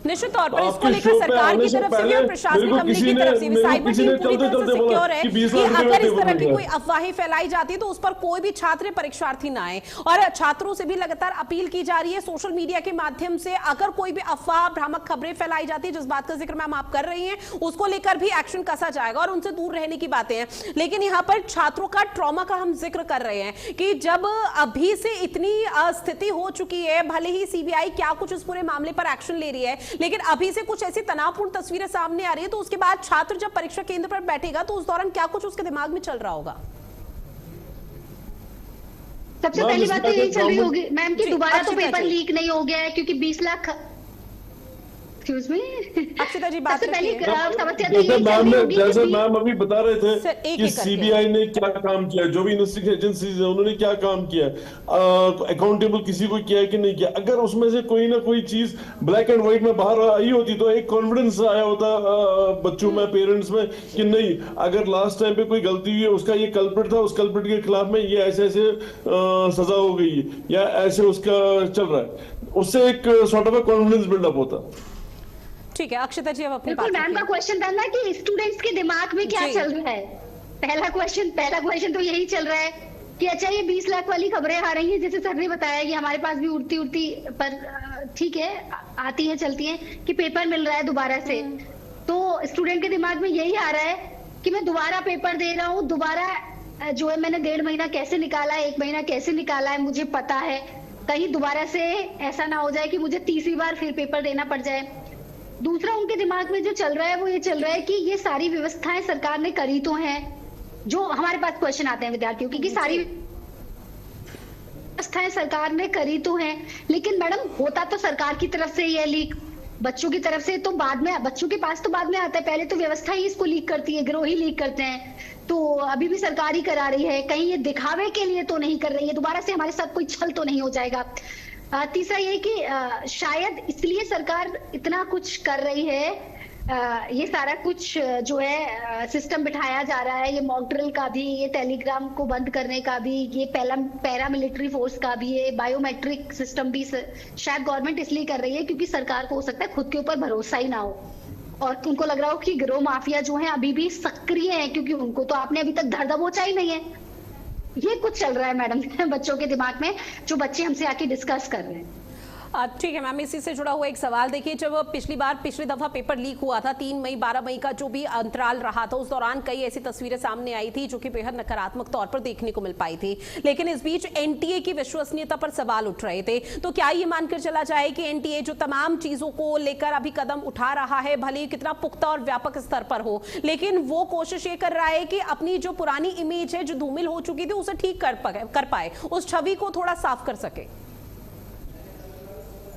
निश्चित तौर पर इसको लेकर सरकार की तरफ से भी और प्रशासनिक अमले की तरफ से भी साइबर टीम पूरी तरह से सिक्योर है कि अगर इस तरह की कोई अफवाहें फैलाई जाती है तो उस पर कोई भी छात्र परीक्षार्थी ना आए। और छात्रों से भी लगातार अपील की जा रही है सोशल मीडिया के माध्यम से, अगर कोई भी अफवाह, भ्रामक खबरें फैलाई जाती है, जिस बात का जिक्र मैम आप कर रही हैं, उसको लेकर भी एक्शन कसा जाएगा और उनसे दूर रहने की बातें हैं। लेकिन यहाँ पर छात्रों का ट्रॉमा का हम जिक्र कर रहे हैं कि जब अभी से इतनी स्थिति हो चुकी है, भले ही सीबीआई क्या कुछ इस पूरे मामले पर एक्शन ले रही है, लेकिन अभी से कुछ ऐसी तनावपूर्ण तस्वीरें सामने आ रही है, तो उसके बाद छात्र जब परीक्षा केंद्र पर बैठेगा तो उस दौरान क्या कुछ उसके दिमाग में चल रहा होगा? सबसे पहली बात तो यही चल रही होगी मैम कि दोबारा तो पेपर लीक नहीं हो गया है, क्योंकि 20 लाख अक्षता जी बात जैसे मैम अभी बता रहे थे कि सीबीआई ने क्या काम किया, जो भी इन्वेस्टिगेशन एजेंसीज है उन्होंने क्या काम किया, अकाउंटेबल किसी को किया है कि नहीं किया। अगर उसमें से कोई ना कोई चीज ब्लैक एंड व्हाइट में बाहर आई होती तो एक कॉन्फिडेंस आया होता बच्चों में, पेरेंट्स में, कि नहीं अगर लास्ट टाइम पे कोई गलती हुई है, उसका ये कल्प्रिट था, उस कल्प्रिट के खिलाफ में ये ऐसे ऐसे सजा हो गई है या ऐसे उसका चल रहा है, उससे एक सॉर्ट ऑफ कॉन्फिडेंस बिल्डअप होता। ठीक है अक्षता जी, अब अपनी बात मैम का क्वेश्चन था ना कि स्टूडेंट्स के दिमाग में क्या चल रहा है। पहला क्वेश्चन तो यही चल रहा है कि अच्छा ये 20 लाख वाली खबरें आ रही हैं, जैसे सर ने बताया कि हमारे पास भी उड़ती पर ठीक है आती है चलती है कि पेपर मिल रहा है दोबारा से, तो स्टूडेंट के दिमाग में यही आ रहा है कि मैं दोबारा पेपर दे रहा हूँ, दोबारा जो है मैंने 1.5 महीना कैसे निकाला है, 1 महीना कैसे निकाला है, मुझे पता है, कहीं दोबारा से ऐसा ना हो जाए कि मुझे तीसरी बार फिर पेपर देना पड़ जाए। दूसरा उनके दिमाग में जो चल रहा है वो ये चल रहा है कि ये सारी व्यवस्थाएं सरकार ने करी तो हैं, जो हमारे पास क्वेश्चन आते हैं विद्यार्थियों की कि सारी व्यवस्थाएं सरकार ने करी तो हैं, लेकिन मैडम होता तो सरकार की तरफ से ये लीक, बच्चों की तरफ से तो बाद में, बच्चों के पास तो बाद में आता है, पहले तो व्यवस्था ही इसको लीक करती है, गिरोह ही लीक करते हैं। तो अभी भी सरकार ही करा रही है, कहीं ये दिखावे के लिए तो नहीं कर रही है, दोबारा से हमारे साथ कोई छल तो नहीं हो जाएगा। तीसरा ये कि शायद इसलिए सरकार इतना कुछ कर रही है, ये सारा कुछ जो है सिस्टम बिठाया जा रहा है, ये मॉक ड्रिल का भी, ये टेलीग्राम को बंद करने का भी, ये पैरामिलिट्री फोर्स का भी, ये बायोमेट्रिक सिस्टम भी शायद गवर्नमेंट इसलिए कर रही है क्योंकि सरकार को हो सकता है खुद के ऊपर भरोसा ही ना हो और उनको लग रहा हो कि गिरोह माफिया जो है अभी भी सक्रिय है, क्योंकि उनको तो आपने अभी तक धर दबोचा ही नहीं है। ये कुछ चल रहा है मैडम बच्चों के दिमाग में, जो बच्चे हमसे आके डिस्कस कर रहे हैं। ठीक है मैम, इसी से जुड़ा हुआ एक सवाल देखिए, जब पिछली दफा पेपर लीक हुआ था 3 मई 12 मई का जो भी अंतराल रहा था, उस दौरान कई ऐसी तस्वीरें सामने आई थी जो कि बेहद नकारात्मक तौर पर देखने को मिल पाई थी, लेकिन इस बीच एनटीए की विश्वसनीयता पर सवाल उठ रहे थे। तो क्या ये मानकर चला जाए कि एनटीए जो तमाम चीजों को लेकर अभी कदम उठा रहा है, भले ही कितना पुख्ता और व्यापक स्तर पर हो, लेकिन वो कोशिश ये कर रहा है कि अपनी जो पुरानी इमेज है, जो धूमिल हो चुकी थी, उसे ठीक कर पाए, उस छवि को थोड़ा साफ कर सके?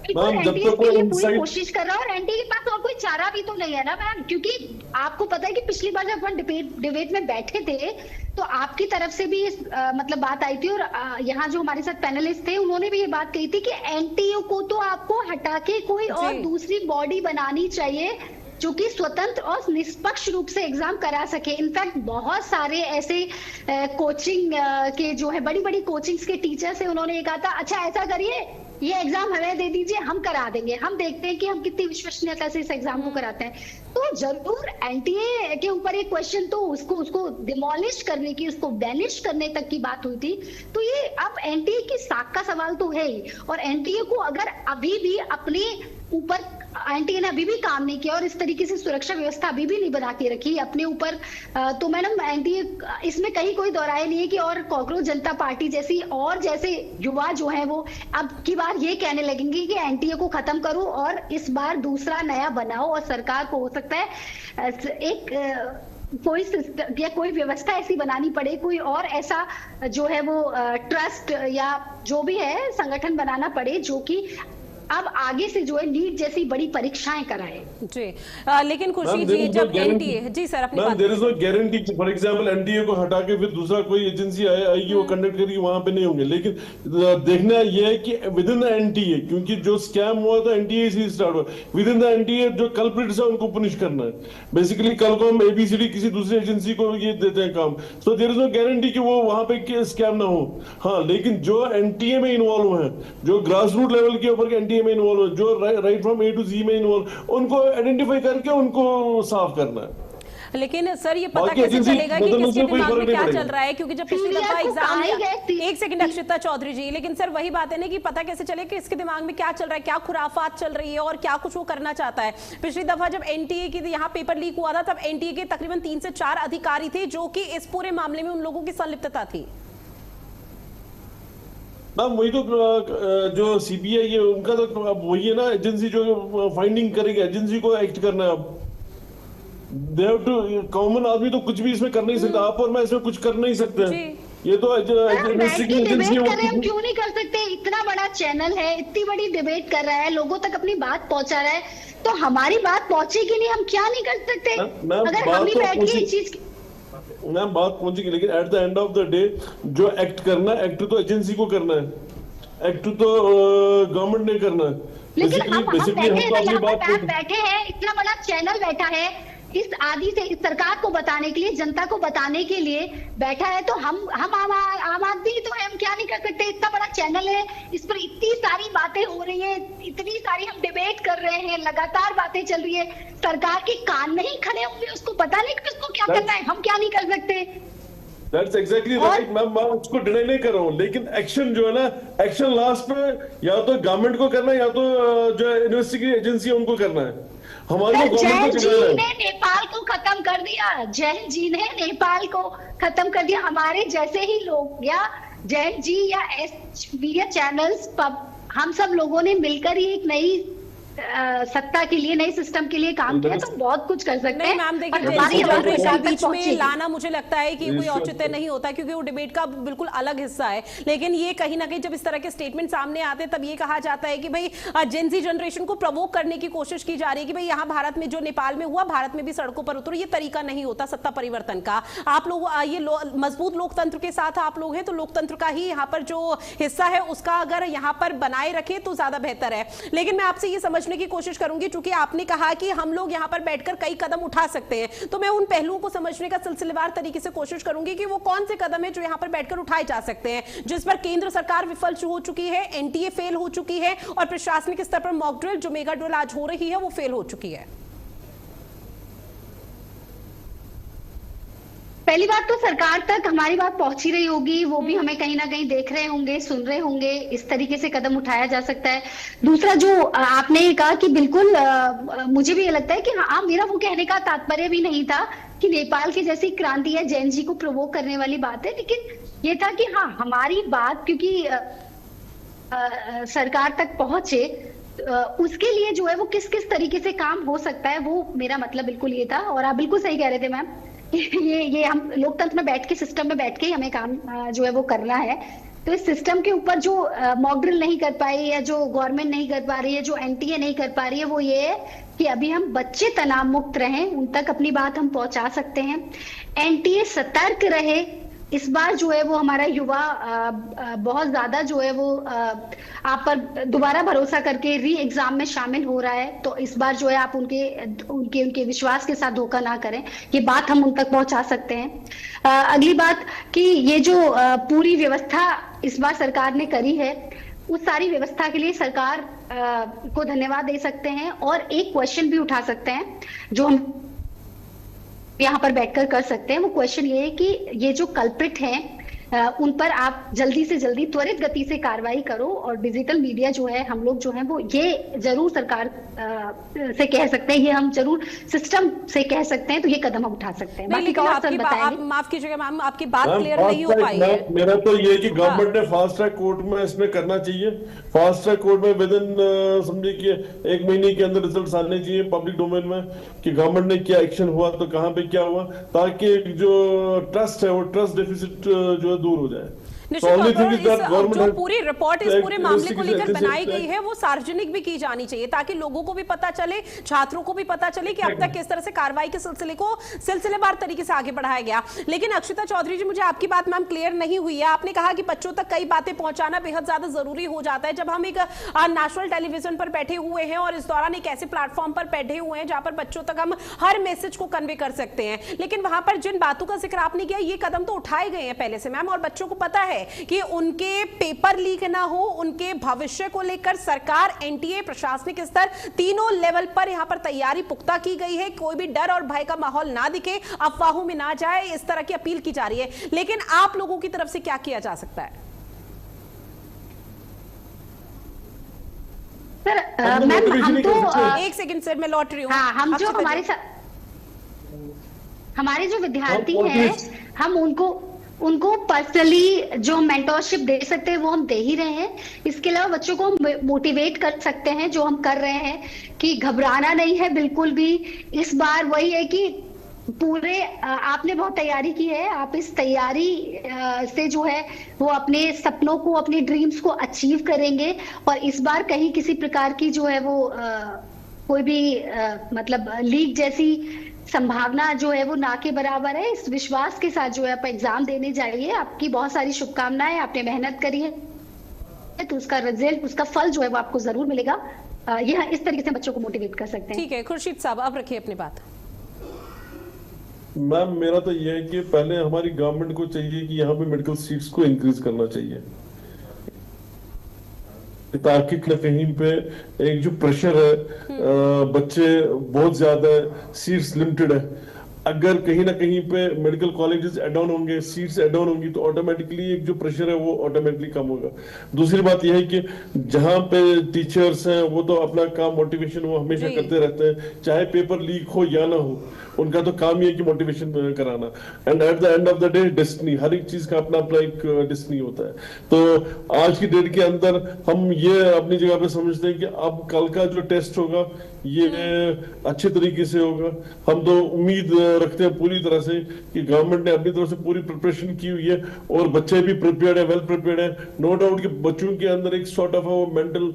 एनटीए के लिए पूरी कोशिश कर रहा है और एनटीए के पास और कोई चारा भी तो नहीं है ना मैम, क्योंकि आपको पता है कि पिछली बार जब हम डिबेट में बैठे थे तो आपकी तरफ से भी मतलब बात आई थी और यहाँ जो हमारे साथ पैनलिस्ट थे उन्होंने भी ये बात कही थी कि एनटीए को तो आपको हटा के कोई और दूसरी बॉडी बनानी चाहिए जो कि स्वतंत्र और निष्पक्ष रूप से एग्जाम करा सके। इनफैक्ट बहुत सारे ऐसे कोचिंग के जो है बड़ी बड़ी कोचिंग्स के टीचर से उन्होंने ये कहा था, अच्छा ऐसा करिए ये एग्जाम हमें दे दीजिए, हम करा देंगे, हम देखते हैं कि हम कितनी विश्वसनीयता से इस एग्जाम को कराते हैं। तो जरूर एनटीए के ऊपर एक क्वेश्चन तो उसको डिमोलिश करने की, उसको बैनिश करने तक की बात हुई थी। तो ये अब एनटीए की साख का सवाल तो है ही, और एनटीए को अगर अभी भी अपने ऊपर एनटीए ने अभी भी काम नहीं किया और इस तरीके से सुरक्षा व्यवस्था अभी भी नहीं बना के रखी अपने ऊपर, तो मैडम एनटीए इसमें कहीं कोई दोहराए नहीं है कि और कॉकरोच जनता पार्टी जैसी और जैसे युवा जो है वो अब की बार ये कहने लगेंगे कि एनटीए को खत्म करो और इस बार दूसरा नया बनाओ, और सरकार को हो सकता है एक कोई सिस्टम या कोई व्यवस्था ऐसी बनानी पड़े, कोई और ऐसा जो है वो ट्रस्ट या जो भी है संगठन बनाना पड़े जो कि अब आगे से जो है नीट जैसी बड़ी परीक्षाएं कराए। जी लेकिन खुशी जी जब एनटीए, जी सर अपनी बात, देयर इज नो गारंटी कि फॉर एग्जांपल एनटीए को हटा के फिर दूसरा कोई एजेंसी आएगी वो कंडक्ट करेगी, वहां पे नहीं होंगे। लेकिन देखना ये है कि विद इन द एनटीए, क्योंकि जो स्कैम हुआ था एनटीए से स्टार्ट हुआ, विद इन द एनटीए जो कल्प्रिट्स है उनको पनिश करना है। बेसिकली कल को हम एबीसीडी किसी दूसरी एजेंसी को ये देते हैं काम, so there is no guarantee कि वो वहां पे स्कैम ना हो। हाँ, लेकिन जो एनटीए में इन्वॉल्व है, जो ग्रास रूट लेवल के ऊपर एनटीए में इन्वॉल्व, जो राइट फ्रॉम ए टू जी में इन्वॉल्व, उनको आइडेंटिफाई करके उनको साफ करना है। लेकिन सर ये पता कैसे चलेगा कि किसके दिमाग में क्या चल रहा है, क्योंकि जब पिछली दफा एग्जाम, एक सेकंड अक्षिता चौधरी जी, लेकिन सर वही बात है ना कि पता कैसे चले कि इसके दिमाग में क्या चल रहा है, क्या खुराफात चल रही है और क्या कुछ वो करना चाहता है। पिछली दफा जब एनटीए की यहाँ पेपर लीक हुआ था तब एनटीए के तकरीबन 3 से 4 अधिकारी थे जो कि इस पूरे मामले में उन लोगों की संलिप्तता थी। मैम वही तो जो सीबीआई है उनका तो अब वही है ना, एजेंसी जो फाइंडिंग करेगी, एजेंसी को एक्ट करना है। अब दे हैव टू, कॉमन आदमी तो कुछ भी इसमें कर नहीं सकता, आप और मैं इसमें कुछ कर नहीं सकते हैं। ये तो एजेंसी हम क्यों नहीं कर सकते? इतना बड़ा चैनल है, इतनी बड़ी डिबेट कर रहा है, लोगों तक अपनी बात पहुंचा रहा है, तो हमारी बात पहुंचेगी नहीं, हम क्या नहीं कर सकते? अगर हम ही बैठ के चीज मैम बात पहुंचेगी, लेकिन eight the end of the day जो एक्ट करना है, एक्ट तो एजेंसी को करना है, एक्ट तो गवर्नमेंट ने करना है। लेकिन हम बैठे हैं, इतना बड़ा चैनल बैठा है, इस आदि से इस सरकार को बताने के लिए, जनता को बताने के लिए बैठा है, तो हम आम आदमी तो है, हम क्या नहीं कर सकते? इतना बड़ा चैनल है, इस पर इतनी सारी बातें हो रही है, इतनी सारी हम डिबेट कर रहे हैं, लगातार बातें चल रही है, सरकार के कान नहीं खड़े होंगे, उसको पता नहीं कि उसको क्या करना है, हम क्या नहीं कर सकते? That's exactly right, मैं उसको डिनाई नहीं कर रहा हूँ, लेकिन एक्शन जो है ना, एक्शन लास्ट पे या तो गवर्नमेंट को करना है या तो जो इन्वेस्टिगेटिव एजेंसी है उनको करना है। जैन जी ने नेपाल को खत्म कर दिया, जैन जी ने नेपाल को खत्म कर दिया। हमारे जैसे ही लोग या जैन जी या मीडिया चैनल्स, हम सब लोगों ने मिलकर ही एक नई सत्ता के लिए, नए सिस्टम के लिए काम किया, तो बहुत कुछ कर सकते नहीं हैं। मैम, देखिए और हमारी आवाज जनरेशन तक बीच में पहुंचेगी। लाना मुझे लगता है कि कोई औचित्य नहीं होता, क्योंकि वो डिबेट का बिल्कुल अलग हिस्सा है। लेकिन ये कहीं ना कहीं जब इस तरह के स्टेटमेंट सामने आते हैं तब ये कहा जाता है कि भाई जेनजी जनरेशन को प्रवोक करने की कोशिश की जा रही है कि भाई यहाँ भारत में जो नेपाल में हुआ, भारत में भी सड़कों पर उतरो। ये तरीका नहीं होता सत्ता परिवर्तन का। आप लोग ये मजबूत लोकतंत्र के साथ आप लोग हैं, तो लोकतंत्र का ही यहाँ पर जो हिस्सा है उसका अगर यहाँ पर बनाए रखे तो ज्यादा बेहतर है। लेकिन मैं आपसे ये समझने की कोशिश करूंगी, क्योंकि आपने कहा कि हम लोग यहाँ पर बैठकर कई कदम उठा सकते हैं, तो मैं उन पहलुओं को समझने का सिलसिलेवार तरीके से कोशिश करूंगी कि वो कौन से कदम है जो यहाँ पर बैठकर उठाए जा सकते हैं, जिस पर केंद्र सरकार विफल हो चुकी है, एनटीए फेल हो चुकी है, और प्रशासनिक स्तर पर मॉक ड्रिल जो मेगा ड्रिल आज हो रही है वो फेल हो चुकी है। पहली बात तो सरकार तक हमारी बात पहुंच ही रही होगी, वो भी हमें कहीं ना कहीं देख रहे होंगे, सुन रहे होंगे, इस तरीके से कदम उठाया जा सकता है। दूसरा जो आपने कहा कि बिल्कुल मुझे भी ये लगता है कि हाँ, मेरा वो कहने का तात्पर्य भी नहीं था कि नेपाल की जैसी क्रांति है जैन जी को प्रोवोक करने वाली बात है, लेकिन ये था कि हाँ, हमारी बात क्योंकि सरकार तक पहुंचे, उसके लिए जो है वो किस किस तरीके से काम हो सकता है, वो मेरा मतलब बिल्कुल ये था। और आप बिल्कुल सही कह रहे थे मैम, ये हम लोकतंत्र में बैठ के, सिस्टम में बैठ के ही हमें काम जो है वो करना है। तो इस सिस्टम के ऊपर जो मॉक ड्रिल नहीं कर पाई, या जो गवर्नमेंट नहीं कर पा रही है, जो एनटीए नहीं कर पा रही है, वो ये है कि अभी हम बच्चे तनाव मुक्त रहें, उन तक अपनी बात हम पहुंचा सकते हैं। एनटीए सतर्क रहे, इस बार जो है वो हमारा युवा बहुत ज्यादा जो है वो आप पर दोबारा भरोसा करके री एग्जाम में शामिल हो रहा है, तो इस बार जो है आप उनके विश्वास के साथ धोखा ना करें, ये बात हम उन तक पहुंचा सकते हैं। अगली बात कि ये जो पूरी व्यवस्था इस बार सरकार ने करी है, उस सारी व्यवस्था के लिए सरकार को धन्यवाद दे सकते हैं। और एक क्वेश्चन भी उठा सकते हैं जो हम यहाँ पर बैठकर कर सकते हैं। वो क्वेश्चन ये है कि ये जो कल्प्रिट हैं उन पर आप जल्दी से जल्दी त्वरित गति से कार्रवाई करो, और डिजिटल मीडिया जो है, हम लोग जो है वो ये जरूर सरकार से कह सकते हैं, ये हम जरूर सिस्टम से कह सकते हैं, तो ये कदम हम उठा सकते हैं। बाकी का और सब बताएंगे। माफ कीजिएगा मैम, आपकी बात क्लियर नहीं हो पाई है। मेरा तो ये कि गवर्नमेंट ने फास्ट ट्रैक कोर्ट में इसमें करना चाहिए, फास्ट ट्रैक कोर्ट में विद इन समझिए कि 1 महीने के अंदर रिजल्ट आने चाहिए पब्लिक डोमेन में कि गवर्नमेंट ने क्या एक्शन हुआ, तो कहाँ पे क्या हुआ, ताकि जो ट्रस्ट है वो ट्रस्ट डेफिसिट जो है दूर हो जाए। निश्चित तौर पर जो पूरी रिपोर्ट इस पूरे मामले को लेकर बनाई गई है वो सार्वजनिक भी की जानी चाहिए, ताकि लोगों को भी पता चले, छात्रों को भी पता चले कि अब तक किस तरह से कार्रवाई के सिलसिले को सिलसिलेवार तरीके से आगे बढ़ाया गया। लेकिन अक्षिता चौधरी जी, मुझे आपकी बात मैम क्लियर नहीं हुई है। आपने कहा कि बच्चों तक कई बातें पहुंचाना बेहद ज्यादा जरूरी हो जाता है। जब हम एक नेशनल टेलीविजन पर बैठे हुए हैं और इस दौरान एक ऐसे प्लेटफॉर्म पर बैठे हुए हैं जहां पर बच्चों तक हम हर मैसेज को कन्वे कर सकते हैं, लेकिन वहां पर जिन बातों का जिक्र आपने किया, ये कदम तो उठाए गए हैं पहले से मैम, और बच्चों को पता है कि उनके पेपर लीक ना हो, उनके भविष्य को लेकर सरकार, एनटीए, प्रशासनिक स्तर तीनों लेवल पर यहां पर तैयारी पुख्ता की गई है। कोई भी डर और भय का माहौल ना दिखे, अफवाहों में ना जाए, इस तरह की अपील की जा रही है। लेकिन आप लोगों की तरफ से क्या किया जा सकता है? सर मैम, हम तो एक सेकंड सर, मैं लौट रही हूँ। हाँ, हम जो हमारे जो विद्यार्थी हैं, हम उनको पर्सनली जो मेंटरशिप दे सकते हैं वो हम दे ही रहे हैं। इसके अलावा बच्चों को मोटिवेट कर सकते हैं, जो हम कर रहे हैं, कि घबराना नहीं है बिल्कुल भी। इस बार वही है कि पूरे आपने बहुत तैयारी की है, आप इस तैयारी से जो है वो अपने सपनों को, अपने ड्रीम्स को अचीव करेंगे। और इस बार कहीं किसी प्रकार की जो है वो कोई भी मतलब लीक जैसी संभावना जो है वो ना के बराबर है। इस विश्वास के साथ जो है आप एग्जाम देने जाइए। आपकी बहुत सारी शुभकामनाएं, आपने मेहनत करी है तो उसका रिजल्ट, उसका फल जो है वो आपको जरूर मिलेगा। यह इस तरीके से बच्चों को मोटिवेट कर सकते हैं। ठीक है खुर्शीद साहब, अब रखिए अपनी बात। मैम, मेरा तो यह है कि पहले हमारी गवर्नमेंट को चाहिए कि यहाँ पे मेडिकल सीट्स को इंक्रीज करना चाहिए, ताकि कहीं पे एक जो प्रेशर है, बच्चे बहुत ज्यादा है, सीट्स लिमिटेड है, अगर कहीं ना कहीं पे मेडिकल कॉलेजेस ऐड ऑन होंगे, सीट्स ऐड ऑन होंगी, तो ऑटोमेटिकली एक जो प्रेशर है वो ऑटोमेटिकली कम होगा। दूसरी बात यह है कि जहां पे टीचर्स हैं वो तो अपना काम मोटिवेशन वो हमेशा जी। करते रहते हैं, चाहे पेपर लीक हो या ना हो, उनका तो काम ही है कि मोटिवेशन कराना। And at the end of the day destiny, हर एक चीज का अपना अपना एक डेस्टिनी होता है। तो आज की डेट के अंदर हम ये अपनी जगह पे समझते हैं कि अब कल का जो टेस्ट होगा ये अच्छे तरीके से होगा। हम तो उम्मीद रखते हैं पूरी तरह से कि गवर्नमेंट ने अपनी तरफ से पूरी प्रिपरेशन की हुई है और बच्चे भी प्रिपेयर्ड है, वेल प्रिपेयर्ड है। नो डाउट कि बच्चों के अंदर एक सॉर्ट ऑफ वो मेंटल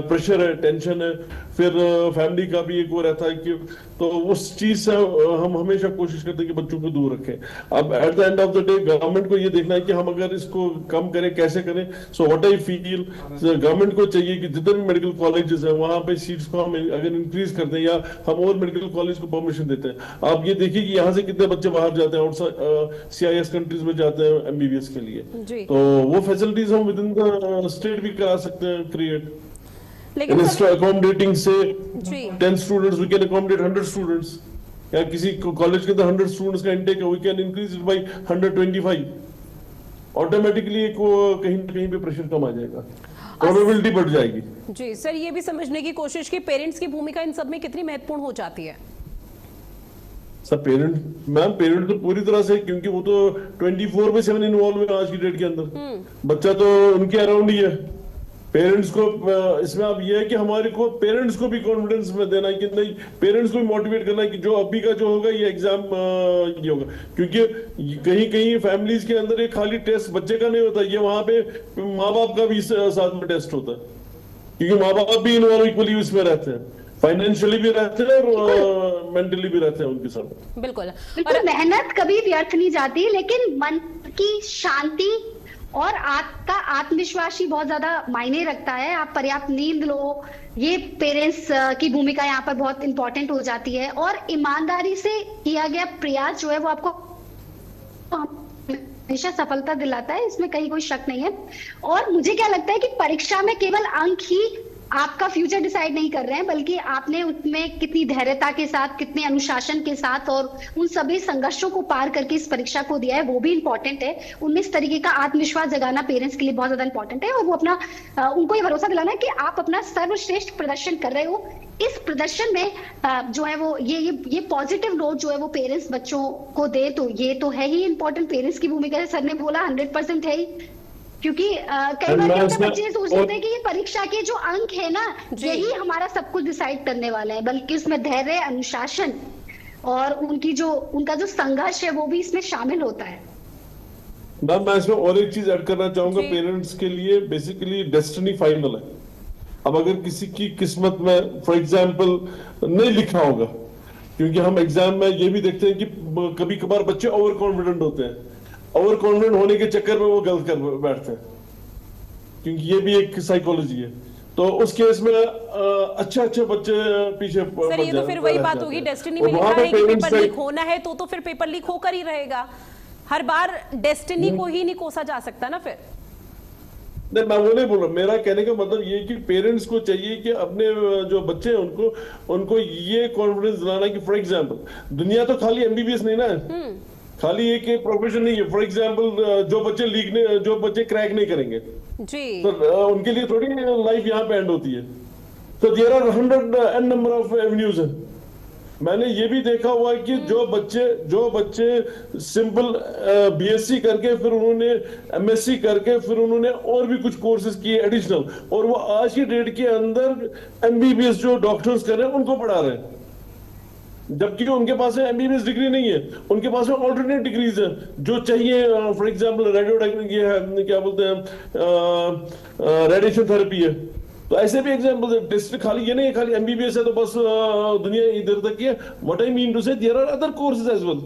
प्रेशर है, टेंशन है, फिर फैमिली का भी एक वो रहता है कि, तो उस चीज से हम हमेशा कोशिश करते हैं कि बच्चों को दूर रखें। अब eight the end of the day government को ये देखना है कि हम अगर इसको कम करें कैसे करें। So what I feel, government को चाहिए कि जितने भी मेडिकल कॉलेजेस हैं वहां पे सीट्स को हम अगर इंक्रीज करते हैं या हम और मेडिकल कॉलेज को परमिशन देते हैं। आप ये देखिए कि यहाँ से कितने बच्चे बाहर जाते हैं, आउटसाइड CIS कंट्रीज में जाते हैं MBBS के लिए, तो वो फैसिलिटीज हम विद इन द स्टेट भी करा सकते हैं क्रिएट। लेकिन accommodating से जी 10 students we can accommodate 100 students, या किसी कॉलेज के अंदर 100 स्टूडेंट्स का इंटेक है, we can increase it by 125, automatically एक कहीं ना कहीं पे प्रेशर कम आ जाएगा, प्रोबेबिलिटी बढ़ जाएगी। जी सर, ये भी समझने की कोशिश की पेरेंट्स की भूमिका इन सब में कितनी महत्वपूर्ण हो जाती है। सब पेरेंट तो पूरी तरह से, क्योंकि वो तो 24/7 इन्वॉल्व है आज की डेट के अंदर। बच्चा तो उनके अराउंड ही है। पेरेंट्स को इसमें अब ये है कि हमारे को पेरेंट्स को भी कॉन्फिडेंस में देना है कि नहीं, पेरेंट्स को भी मोटिवेट करना है कि जो अभी का जो होगा ये एग्जाम ये होगा। क्योंकि कहीं कहीं फैमिलीज के अंदर एक खाली टेस्ट बच्चे का नहीं होता, ये वहां पे माँ बाप का भी साथ में टेस्ट होता है, क्योंकि माँ बाप भी इन्वॉल्व इक्वली उसमें रहते हैं, फाइनेंशियली भी रहते हैं और मेंटली भी रहते हैं उनके साथ। बिल्कुल, बिल्कुल मेहनत कभी व्यर्थ नहीं जाती, लेकिन मन की शांति और आपका आत्मविश्वास ही बहुत ज्यादा मायने रखता है। आप पर्याप्त नींद लो, ये पेरेंट्स की भूमिका यहाँ पर बहुत इंपॉर्टेंट हो जाती है। और ईमानदारी से किया गया प्रयास जो है वो आपको हमेशा सफलता दिलाता है, इसमें कहीं कोई शक नहीं है। और मुझे क्या लगता है कि परीक्षा में केवल अंक ही आपका फ्यूचर डिसाइड नहीं कर रहे हैं, बल्कि आपने उसमें कितनी धैर्यता के साथ, कितने अनुशासन के साथ और उन सभी संघर्षों को पार करके इस परीक्षा को दिया है, वो भी इंपॉर्टेंट है। उनमें इस तरीके का आत्मविश्वास जगाना पेरेंट्स के लिए बहुत ज्यादा इंपॉर्टेंट है, और वो अपना उनको ये भरोसा दिलाना है कि आप अपना सर्वश्रेष्ठ प्रदर्शन कर रहे हो। इस प्रदर्शन में जो है वो ये पॉजिटिव नोट जो है वो पेरेंट्स बच्चों को दे, तो ये तो है ही इंपॉर्टेंट। पेरेंट्स की भूमिका है, सर ने बोला 100% है ही, क्योंकि कई बार क्या होता है बच्चे सोच लेते हैं कि ये परीक्षा के जो अंक है ना यही हमारा सब कुछ डिसाइड करने वाला है, बल्कि उसमें धैर्य, अनुशासन और उनका जो संघर्ष है वो भी इसमें शामिल होता है। मैम मैं इसमें और एक चीज ऐड करना चाहूंगा, पेरेंट्स के लिए बेसिकली डेस्टिनी फाइनल है। अब अगर किसी की किस्मत में फॉर एग्जाम्पल नहीं लिखा होगा, क्योंकि हम एग्जाम में ये भी देखते हैं कि कभी कभार बच्चे ओवर कॉन्फिडेंट होते हैं, ओवर कॉन्फिडेंट होने के चक्कर में वो गलत कर बैठते हैं, क्योंकि ये भी एक साइकोलॉजी है। तो उस केस में अच्छे बच्चे पीछे सर, ये तो फिर वही बात होगी, डेस्टिनी में लिखा है कि पेपर लीक होना है तो फिर पेपर लीक होकर ही रहेगा। हर बार डेस्टिनी को ही नहीं कोसा जा सकता ना फिर। नहीं, मैं वो नहीं बोल रहा, मेरा कहने का मतलब ये कि पेरेंट्स को चाहिए कि अपने जो बच्चे हैं उनको ये कॉन्फिडेंस दिलाना कि फॉर एग्जाम्पल दुनिया तो खाली MBBS नहीं ना है, खाली एक प्रोफेशन नहीं है। फॉर एग्जाम्पल जो बच्चे क्रैक नहीं करेंगे जी, तो उनके लिए थोड़ी लाइफ यहाँ पे एंड होती है। तो there are 100 number of avenues है। मैंने ये भी देखा हुआ है कि जो बच्चे सिंपल BSc करके फिर उन्होंने MSc करके फिर उन्होंने और भी कुछ कोर्सेज किए एडिशनल, और वो आज की डेट के अंदर MBBS जो डॉक्टर्स कर रहे हैं उनको पढ़ा रहे हैं, जबकि उनके पास MBBS डिग्री नहीं है, उनके पास में ऑल्टरनेट डिग्रीज है जो चाहिए। फॉर एग्जाम्पल रेडियो है, क्या बोलते हैं, रेडिएशन थेरेपी है। तो ऐसे भी एग्जाम्पल, खाली ये नहीं है खाली MBBS है तो बस दुनिया इधर तक की है। What I mean to say there are other courses as well.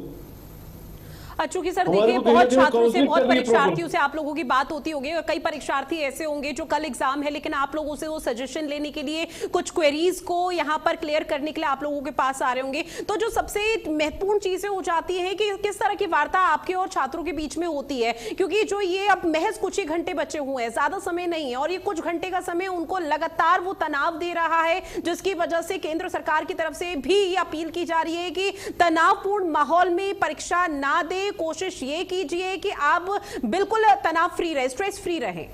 चूंकि सर देखिए बहुत छात्रों से, बहुत परीक्षार्थियों से आप लोगों की बात होती होगी और कई परीक्षार्थी ऐसे होंगे जो कल एग्जाम है लेकिन आप लोगों से वो सजेशन लेने के लिए, कुछ क्वेरीज को यहाँ पर क्लियर करने के लिए आप लोगों के पास आ रहे होंगे। तो जो सबसे महत्वपूर्ण चीजें हो जाती है कि किस तरह की वार्ता आपके और छात्रों के बीच में होती है, क्योंकि जो ये अब महज कुछ ही घंटे बचे हुए हैं, ज्यादा समय नहीं है और ये कुछ घंटे का समय उनको लगातार वो तनाव दे रहा है, जिसकी वजह से केंद्र सरकार की तरफ से भी ये अपील की जा रही है कि तनावपूर्ण माहौल में परीक्षा ना दे, कोशिश ये कीजिए कि आप बिल्कुल तनाव फ्री रहे, स्ट्रेस फ्री रहें।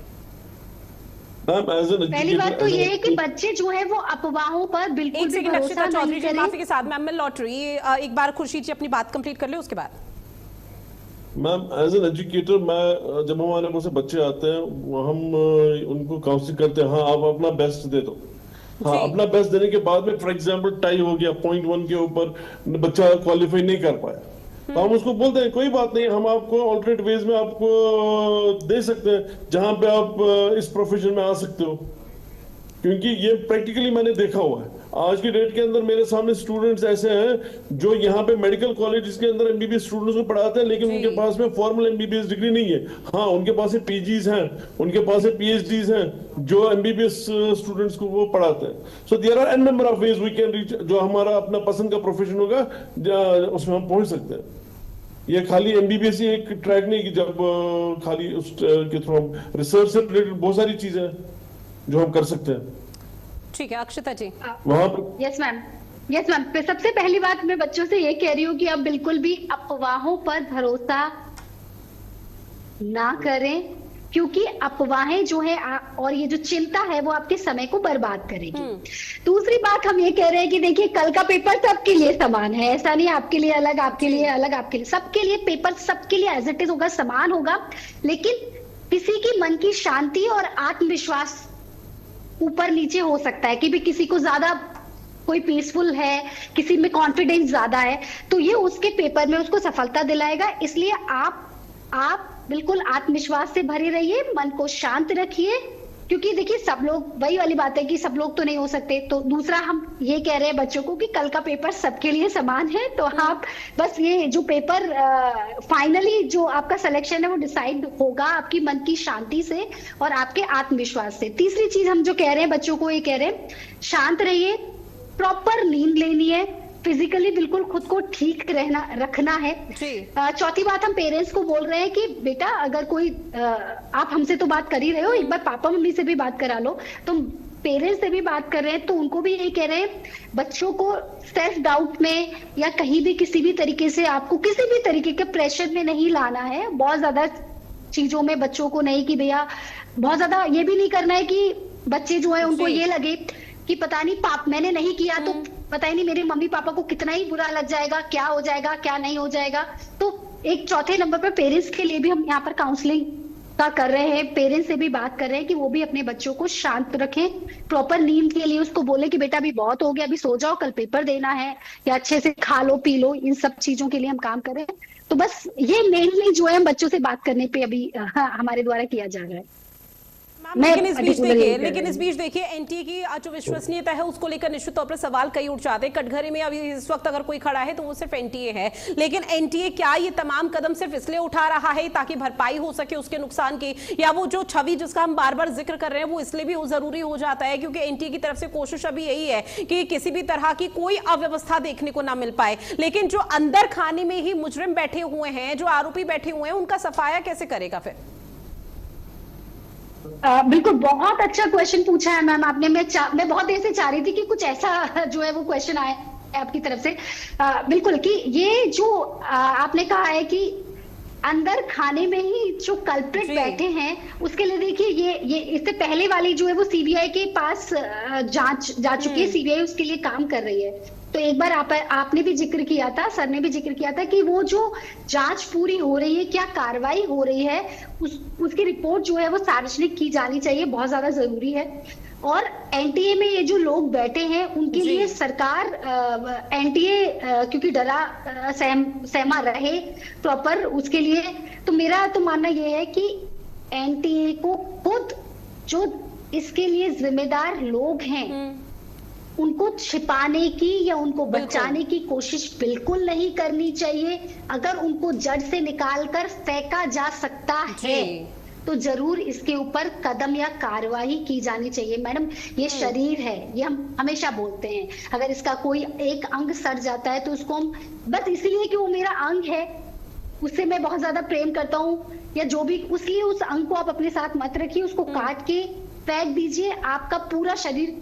पहली बात तो ये है कि बच्चे जो है वो अफवाहों पर बिल्कुल भी भरोसा नहीं करें। माफी के साथ मैम मैं लौट रही, एक बार खुर्शीद जी अपनी बात कंप्लीट कर ले उसके बाद। मैम एज एन एजुकेटर, मैं जब हमारे पास बच्चे आते हैं हम उनको काउंसलिंग करते हैं, हाँ आप अपना बेस्ट दे दो। हाँ, अपना बेस्ट देने के बाद में फॉर एग्जांपल टाई हो गया, 0.1 के ऊपर बच्चा क्वालिफाई नहीं कर पाया, तो हम उसको बोलते हैं कोई बात नहीं, हम आपको ऑल्टरनेट वेज में आपको दे सकते हैं जहां पे आप इस प्रोफेशन में आ सकते हो, क्योंकि ये प्रैक्टिकली मैंने देखा हुआ है। आज की डेट के अंदर मेरे सामने स्टूडेंट्स ऐसे हैं जो यहाँ पे मेडिकल कॉलेज के अंदर एमबीबीएस स्टूडेंट्स को पढ़ाते हैं, लेकिन उनके पास में फॉर्मल एमबीबीएस डिग्री नहीं है। हाँ, उनके पास है पीजीज हैं, उनके पास है पीएचडीज हैं जो एमबीबीएस स्टूडेंट्स को वो पढ़ाते हैं। So there are an number of ways we can reach, जो हमारा अपना पसंद का प्रोफेशन होगा उसमें हम पहुंच सकते हैं। ये खाली एमबीबीएस ही एक ट्रैक नहीं कि जब खाली उस के थ्रू हम रिसर्च से रिलेटेड बहुत सारी चीजें हैं जो हम कर सकते हैं। ठीक है अक्षता जी। वहां पर यस मैम, यस मैम। सबसे पहली बात मैं बच्चों से ये कह रही हूँ कि आप बिल्कुल भी अफवाहों पर भरोसा ना करें, क्योंकि अफवाहें जो है और ये जो चिंता है वो आपके समय को बर्बाद करेगी। दूसरी बात हम ये कह रहे हैं कि देखिए कल का पेपर सबके लिए समान है, ऐसा नहीं आपके लिए अलग, आपके लिए अलग, आपके लिए, सबके लिए पेपर सबके लिए एज इट इज होगा, समान होगा। लेकिन किसी की मन की शांति और आत्मविश्वास ऊपर नीचे हो सकता है कि भी किसी को ज्यादा कोई पीसफुल है, किसी में कॉन्फिडेंस ज्यादा है, तो ये उसके पेपर में उसको सफलता दिलाएगा। इसलिए आप बिल्कुल आत्मविश्वास से भरे रहिए, मन को शांत रखिए, क्योंकि देखिए सब लोग, वही वाली बात है कि सब लोग तो नहीं हो सकते। तो दूसरा हम ये कह रहे हैं बच्चों को कि कल का पेपर सबके लिए समान है, तो आप बस ये जो पेपर फाइनली जो आपका सिलेक्शन है वो डिसाइड होगा आपकी मन की शांति से और आपके आत्मविश्वास से। तीसरी चीज हम जो कह रहे हैं बच्चों को, ये कह रहे हैं शांत रहिए, प्रॉपर नींद लेनी है, फिजिकली बिल्कुल खुद को ठीक रखना है। चौथी बात हम पेरेंट्स को बोल रहे हैं कि बेटा अगर कोई आप हमसे तो बात कर ही रहे हो, एक बार पापा मम्मी से भी बात करा लो। तो पेरेंट्स से भी बात कर रहे हैं तो उनको भी यही कह रहे हैं, बच्चों को सेल्फ डाउट में या कहीं भी किसी भी तरीके से आपको किसी भी तरीके के प्रेशर में नहीं लाना है। बहुत ज्यादा चीजों में बच्चों को नहीं कि भैया बहुत ज्यादा ये भी नहीं करना है कि बच्चे जो है उनको ये लगे कि पता नहीं मैंने नहीं किया तो पता ही नहीं मेरे मम्मी पापा को कितना ही बुरा लग जाएगा, क्या हो जाएगा, क्या नहीं हो जाएगा। तो एक चौथे नंबर पर पेरेंट्स के लिए भी हम यहाँ पर काउंसलिंग का कर रहे हैं, पेरेंट्स से भी बात कर रहे हैं कि वो भी अपने बच्चों को शांत रखें, प्रॉपर नींद के लिए उसको बोले कि बेटा अभी बहुत हो गया, अभी सो जाओ, कल पेपर देना है, या अच्छे से खा लो पी लो। इन सब चीजों के लिए हम काम कर रहे हैं। तो बस ये मेनली जो है हम बच्चों से बात करने पे अभी हमारे द्वारा किया जा रहा है। लेकिन इस बीच देखिए एनटीए की जो विश्वसनीयता है उसको लेकर निश्चित तौर पर सवाल कई उठ जाते हैं। कटघरे में अभी इस वक्त अगर कोई खड़ा है तो वो सिर्फ एनटीए है, लेकिन एनटीए क्या ये तमाम कदम सिर्फ इसलिए उठा रहा है ताकि भरपाई हो सके उसके नुकसान की, या वो जो छवि जिसका हम बार बार जिक्र कर रहे हैं वो इसलिए भी जरूरी हो जाता है क्योंकि एनटीए की तरफ से कोशिश अभी यही है कि किसी भी तरह की कोई अव्यवस्था देखने को ना मिल पाए। लेकिन जो अंदर खाने में ही मुजरिम बैठे हुए हैं, जो आरोपी बैठे हुए हैं, उनका सफाया कैसे करेगा फिर? बिल्कुल बहुत अच्छा क्वेश्चन पूछा है मैम आपने। मैं बहुत देर से चाह रही थी कि कुछ ऐसा जो है वो क्वेश्चन आए आपकी तरफ से। बिल्कुल कि ये जो आपने कहा है कि अंदर खाने में ही जो कल्प्रिट बैठे हैं, उसके लिए देखिए ये इससे पहले वाली जो है वो सीबीआई के पास जांच जा चुकी है, सीबीआई उसके लिए काम कर रही है। तो एक बार आपने भी जिक्र किया था, सर ने भी जिक्र किया था कि वो जो जांच पूरी हो रही है, क्या कार्रवाई हो रही है, उसकी रिपोर्ट जो है वो सार्वजनिक की जानी चाहिए, बहुत ज्यादा जरूरी है। और एनटीए में ये जो लोग बैठे हैं उनके लिए सरकार एनटीए क्योंकि डरा सहमा रहे प्रॉपर, उसके लिए तो मेरा तो मानना ये है कि एनटीए को खुद जो इसके लिए जिम्मेदार लोग हैं उनको छिपाने की या उनको बचाने की कोशिश बिल्कुल नहीं करनी चाहिए। अगर उनको जड़ से निकालकर फेंका जा सकता है तो जरूर इसके ऊपर कदम या कार्रवाई की जानी चाहिए। मैडम, ये शरीर है, ये हम हमेशा बोलते हैं, अगर इसका कोई एक अंग सड़ जाता है तो उसको हम बस इसलिए कि वो मेरा अंग है, उससे मैं बहुत ज्यादा प्रेम करता हूँ या जो भी, उसलिए उस अंग को आप अपने साथ मत रखिए, उसको काट के फेंक दीजिए। आपका पूरा शरीर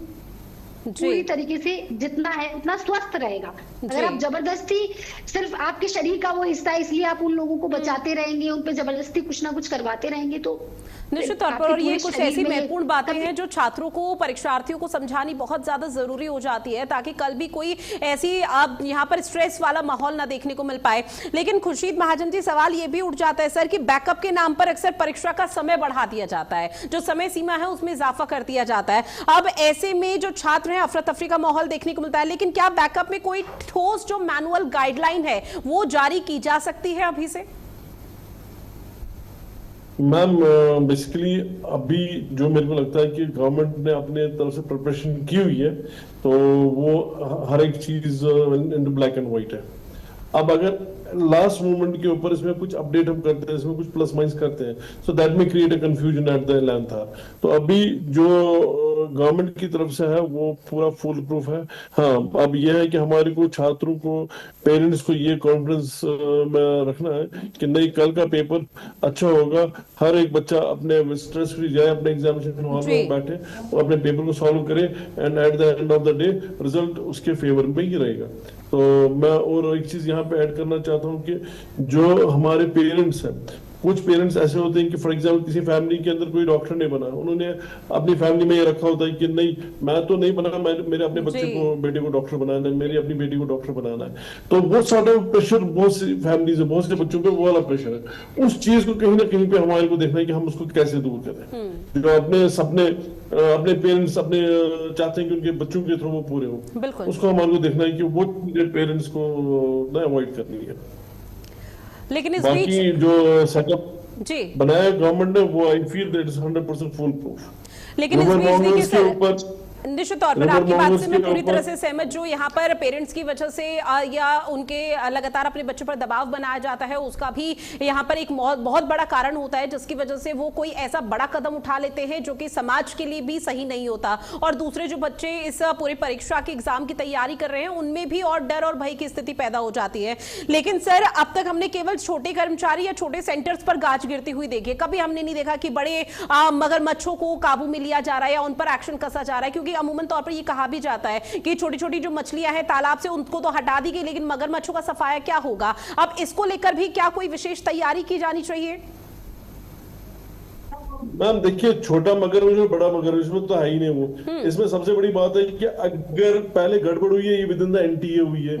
पूरी तरीके से जितना है उतना स्वस्थ रहेगा। अगर आप जबरदस्ती सिर्फ आपके शरीर का वो हिस्सा है इसलिए आप उन लोगों को बचाते रहेंगे, उन पे जबरदस्ती कुछ ना कुछ करवाते रहेंगे तो निश्चित तौर पर, और ये कुछ ऐसी महत्वपूर्ण बातें हैं जो छात्रों को, परीक्षार्थियों को समझानी बहुत ज्यादा जरूरी हो जाती है ताकि कल भी कोई ऐसी आप यहाँ पर स्ट्रेस वाला माहौल ना देखने को मिल पाए। लेकिन खुर्शीद महाजन जी, सवाल ये भी उठ जाता है सर कि बैकअप के नाम पर अक्सर परीक्षा का समय बढ़ा दिया जाता है, जो समय सीमा है उसमें इजाफा कर दिया जाता है। अब ऐसे में जो छात्र हैं, अफरा तफरी का माहौल देखने को मिलता है, लेकिन क्या बैकअप में कोई ठोस जो मैनुअल गाइडलाइन है वो जारी की जा सकती है अभी से? मैम, बेसिकली अभी जो मेरे को लगता है कि गवर्नमेंट ने अपने तरफ से प्रिपरेशन की हुई है, तो वो हर एक चीज इन ब्लैक एंड व्हाइट है। अब अगर लास्ट मोमेंट के ऊपर इसमें कुछ अपडेट हम करते हैं, इसमें कुछ प्लस माइनस करते हैं, so that may create a confusion at the 11th hour. तो अभी जो गवर्नमेंट की तरफ से है वो पूरा फुल प्रूफ है। हाँ, अब यह है कि हमारे को छात्रों को, पेरेंट्स को ये कॉन्फिडेंस में रखना है कि नहीं, कल का पेपर अच्छा होगा, हर एक बच्चा अपने स्ट्रेस फ्री जाए, अपने एग्जामिनेशन हॉल में बैठे और अपने पेपर को सॉल्व करे, and at the end of the day result उसके फेवर में ही रहेगा। तो मैं और एक चीज यहाँ पे ऐड करना चाहता हूँ कि जो हमारे पेरेंट्स हैं, कुछ पेरेंट्स ऐसे होते हैं कि फॉर एग्जाम्पल किसी फैमिली के अंदर कोई डॉक्टर नहीं बना, उन्होंने अपनी फैमिली में ये रखा होता है कि नहीं, मैं तो नहीं बना, मेरे अपने बच्चे को, बेटे को डॉक्टर बनाना है, मेरी अपनी बेटी को डॉक्टर बनाना है। तो वो सॉर्ट ऑफ प्रेशर बहुत सी फैमिलीज है, बहुत से बच्चों पे वो वाला प्रेशर है। उस चीज को कहीं ना कहीं पे हमारे को देखना है कि हम उसको कैसे दूर करें। जो अपने सपने अपने पेरेंट्स अपने चाहते हैं कि उनके बच्चों के थ्रू वो पूरे हो, उसको हमारे को देखना है कि वो पेरेंट्स को अवॉइड करनी है। लेकिन इस बाकी जो सेटअप बनाया गवर्नमेंट ने, वो I feel that is 100% full proof. लेकिन इसके ऊपर निश्चित तौर पर आपकी बात से मैं पूरी तरह से सहमत। जो यहाँ पर पेरेंट्स की वजह से या उनके लगातार अपने बच्चों पर दबाव बनाया जाता है, उसका भी यहाँ पर एक बहुत बड़ा कारण होता है, जिसकी वजह से वो कोई ऐसा बड़ा कदम उठा लेते हैं जो कि समाज के लिए भी सही नहीं होता। और दूसरे जो बच्चे इस पूरी परीक्षा के एग्जाम की तैयारी कर रहे हैं, उनमें भी और डर और भय की स्थिति पैदा हो जाती है। लेकिन सर, अब तक हमने केवल छोटे कर्मचारी या छोटे सेंटर्स पर गाज गिरती हुई देखी, कभी हमने नहीं देखा कि बड़े मगरमच्छों को काबू में लिया जा रहा है या उन पर एक्शन कसा जा रहा है। क्योंकि अमूमन तौर पर ये कहा भी जाता है कि छोटी छोटी जो मछलियां हैं तालाब से, उनको तो हटा दी गई, लेकिन मगरमच्छों का सफाया क्या होगा? अब इसको लेकर भी क्या कोई विशेष तैयारी की जानी चाहिए? मैम देखिए, छोटा मगरमच्छ और बड़ा मगरमच्छ में तो है ही नहीं वो। इसमें सबसे बड़ी बात है कि अगर पहले गड़बड़ हुई है, ये विद इन द एनटीए हुई है।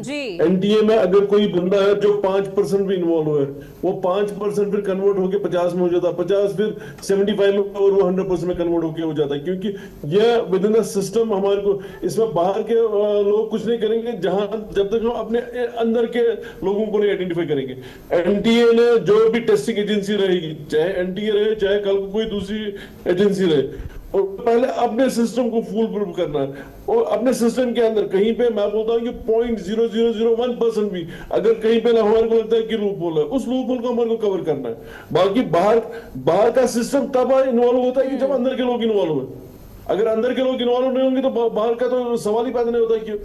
एनटीए में अगर कोई बंदा है जो 5% भी इन्वॉल्व हुआ है, वो 5% फिर कन्वर्ट होकर 50 में हो जाता है, 50 फिर 75 में, और वो 100% में कन्वर्ट होकर हो जाता है। क्योंकि यह विद इन द सिस्टम हमारे को, इसमें बाहर के लोग कुछ नहीं करेंगे जब तक हम अपने अंदर के लोगों को नहीं आइडेंटिफाई करेंगे। एनटीए ने जो भी टेस्टिंग एजेंसी रहेगी, चाहे एनटीए रहे, चाहे कल को कोई दूसरी एजेंसी रहे, और पहले अपने सिस्टम को फुल प्रूफ करना है। और अपने सिस्टम के अंदर कहीं पे मैं बोलता हूँ कि 0.0001% भी अगर कहीं पे हमारे को लगता है कि लूप होल है, उस लूप होल को हमारे को कवर करना है। बाकी बाहर का सिस्टम तब इन्वॉल्व होता है कि जब अंदर के लोग इन्वॉल्व हुए। अगर अंदर के लोग इन्वॉल्व नहीं होंगे तो बाहर का तो सवाल ही पैदा नहीं होता कि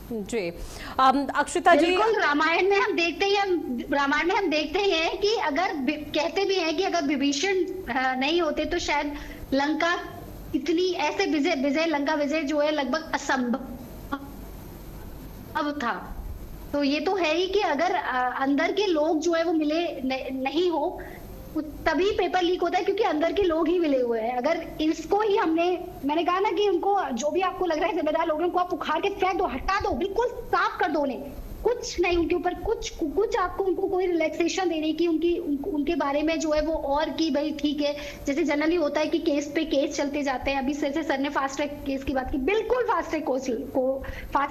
जी। अक्षिता जी, रामायण में हम देखते हैं कि अगर कहते भी हैं कि अगर विभीषण नहीं होते तो शायद लंका इतनी ऐसे विजय लंका विजय जो है लगभग असंभव था। तो ये तो है ही कि अगर अंदर के लोग जो है वो मिले नहीं हो, तभी पेपर लीक होता है, क्योंकि अंदर के लोग ही मिले हुए हैं। अगर इसको ही मैंने कहा ना कि उनको जो भी आपको लग रहा है जिम्मेदार लोग हैं, उनको आप उखाड़ के फेंक दो, हटा दो, बिल्कुल साफ कर दो उन्हें। कुछ नहीं उनके ऊपर, कुछ आपको उनको कोई रिलैक्सेशन देने की उनके बारे में जो है वो, और की भाई ठीक है, जैसे जनरली होता है कि केस पे केस चलते जाते हैं। अभी सर ने फास्ट ट्रैक केस की बात की, बिल्कुल फास्ट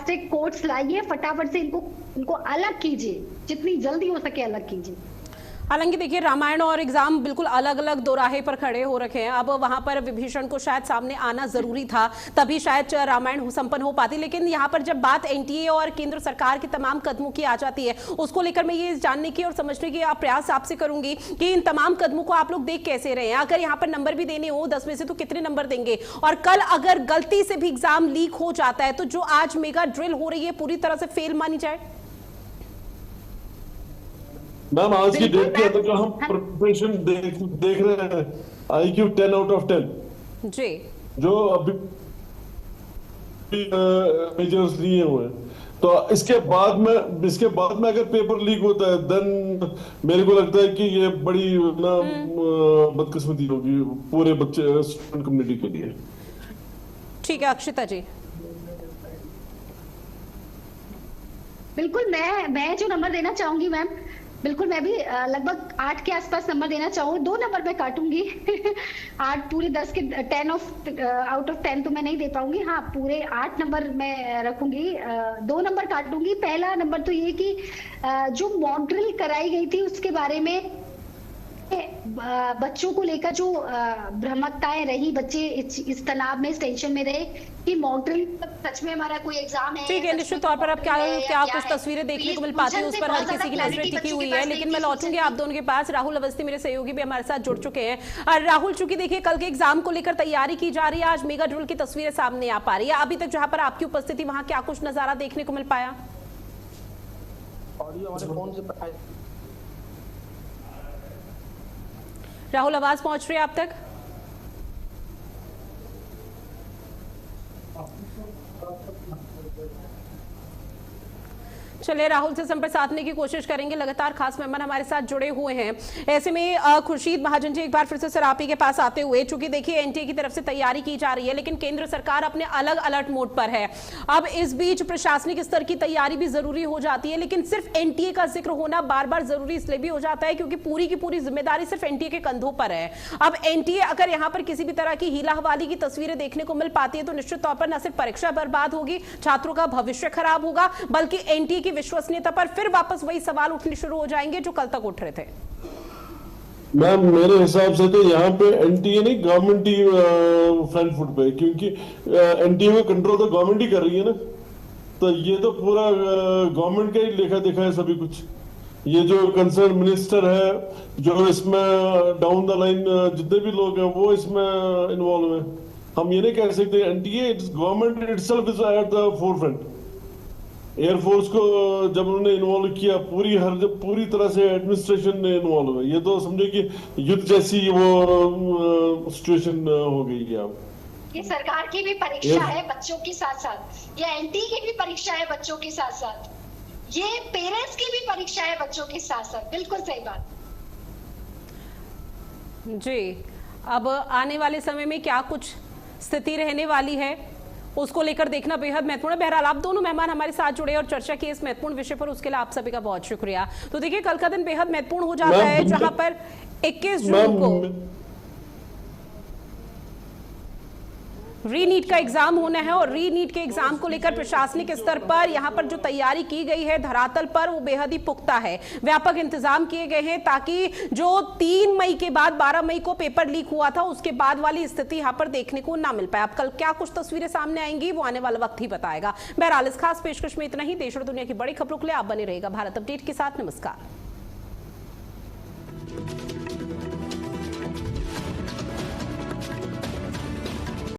ट्रैक कोर्ट्स लाइए, फटाफट से इनको अलग कीजिए, जितनी जल्दी हो सके अलग कीजिए। हालांकि देखिए रामायण और एग्जाम बिल्कुल अलग अलग दो राहे पर खड़े हो रखे हैं। अब वहां पर विभीषण को शायद सामने आना जरूरी था, तभी शायद रामायण संपन्न हो पाती, लेकिन यहाँ पर जब बात एनटीए और केंद्र सरकार के तमाम कदमों की आ जाती है, उसको लेकर मैं ये जानने की और समझने की प्रयास आपसे करूंगी कि इन तमाम कदमों को आप लोग देख कैसे रहे हैं। अगर यहाँ पर नंबर भी देने हो 10 में से तो कितने नंबर देंगे, और कल अगर गलती से भी एग्जाम लीक हो जाता है तो जो आज मेगा ड्रिल हो रही है पूरी तरह से फेल मानी जाए? मैम आज की डेट के अंदर जो हम प्रिपरेशन देख रहे हैं, IQ 10 आउट ऑफ 10 जी, जो अभी मेजर्स लिए हुए हैं, तो इसके बाद में अगर पेपर लीक होता है देन मेरे को लगता है कि ये बड़ी ना बदकिस्मती होगी पूरे बच्चे स्टूडेंट कम्युनिटी के लिए। ठीक है अक्षिता जी। बिल्कुल, मैं जो नंबर देना चाहूंगी मैम, बिल्कुल मैं भी लगभग 8 के आसपास नंबर देना चाहूंगी। 2 नंबर मैं काटूंगी 8 पूरे 10 के 10 आउट ऑफ 10 तो मैं नहीं दे पाऊंगी, हाँ पूरे 8 नंबर मैं रखूंगी। 2 नंबर काटूंगी। पहला नंबर तो ये कि जो मॉक ड्रिल कराई गई थी उसके बारे में बच्चों को लेकर जो भ्रमकताएं रही, बच्चे इस तनाव में, इस टेंशन में रहे कि मॉक ड्रिल सच में हमारा कोई एग्जाम है। ठीक है, निश्चित तौर पर अब क्या कुछ तस्वीरें देखने को मिल पाती है उस पर हर किसी की नजरें टिकी हुई है, लेकिन मैं लौटूंगी आप दोनों के पास। राहुल अवस्थी मेरे सहयोगी भी हमारे साथ जुड़ चुके हैं। और राहुल, चूंकि देखिए कल के एग्जाम को लेकर तैयारी की जा रही है, आज मेगा ड्रिल की तस्वीरें सामने आ पा रही है, अभी तक जहां पर आपकी उपस्थिति वहां क्या कुछ नजारा देखने को मिल पाया? राहुल, आवाज पहुंच रही है आप तक? चलिए राहुल से संपर्क साधने की कोशिश करेंगे, लगातार खास मेहमान हमारे साथ जुड़े हुए हैं। ऐसे में खुर्शीद महाजन जी, एक बार फिर से सर आप ही के पास आते हुए, चूंकि देखिए एनटीए की तरफ से तैयारी की जा रही है लेकिन केंद्र सरकार अपने अलग अलर्ट मोड पर है। अब इस बीच प्रशासनिक स्तर की तैयारी भी जरूरी हो जाती है, लेकिन सिर्फ एनटीए का जिक्र होना बार बार जरूरी इसलिए भी हो जाता है क्योंकि पूरी की पूरी जिम्मेदारी सिर्फ एनटीए के कंधों पर है। अब एनटीए अगर यहाँ पर किसी भी तरह की हीला हवाली की तस्वीरें देखने को मिल पाती है तो निश्चित तौर पर न सिर्फ परीक्षा बर्बाद होगी, छात्रों का भविष्य खराब होगा, बल्कि एनटीए की विश्वसनीयता पर फिर वापस वही सवाल उठने शुरू हो जाएंगे जो कल तक उठ रहे थे। मैम मेरे हिसाब से तो यहाँ पे एनटीए नहीं, गवर्नमेंट ही फ्रंट फुट पे, क्योंकि एनटीए का कंट्रोल तो गवर्नमेंट ही कर रही है ना, तो ये तो पूरा गवर्नमेंट का ही लेखा देखा है सभी कुछ। ये जो कंसर्न मिनिस्टर है, जो इसमें डाउन द लाइन जितने भी लोग हैं वो इसमें इन्वॉल्व है। हम ये नहीं कह सकते NTA, government itself is at the forefront. Air force को जब उन्होंने इन्वॉल्व किया, पूरी तरह से एडमिनिस्ट्रेशन ने इन्वॉल्व है। ये तो समझे कि युद्ध जैसी वो सिचुएशन हो गई है। अब ये सरकार की भी परीक्षा है बच्चों के साथ साथ, या एनटीए की भी परीक्षा है बच्चों के साथ साथ, ये पेरेंट्स की भी परीक्षा है बच्चों के साथ साथ। बिल्कुल सही बात जी। अब आने वाले समय में क्या कुछ स्थिति रहने वाली है उसको लेकर देखना बेहद महत्वपूर्ण है। बहरहाल आप दोनों मेहमान हमारे साथ जुड़े और चर्चा की इस महत्वपूर्ण विषय पर, उसके लिए आप सभी का बहुत शुक्रिया। तो देखिए कल का दिन बेहद महत्वपूर्ण हो जाता है जहां पर 21 जून को रीनीट का एग्जाम होना है, और रीनीट के एग्जाम को लेकर प्रशासनिक स्तर पर यहां पर जो तैयारी की गई है धरातल पर वो बेहद ही पुख्ता है। व्यापक इंतजाम किए गए हैं ताकि जो 3 मई के बाद 12 मई को पेपर लीक हुआ था उसके बाद वाली स्थिति यहां पर देखने को ना मिल पाए। अब कल क्या कुछ तस्वीरें सामने आएंगी वो आने वाला वक्त ही बताएगा। बहरहाल इस खास पेशकश में इतना ही। देश और दुनिया की बड़ी खबरों के लिए आप बने रहेगा भारत अपडेट के साथ। नमस्कार।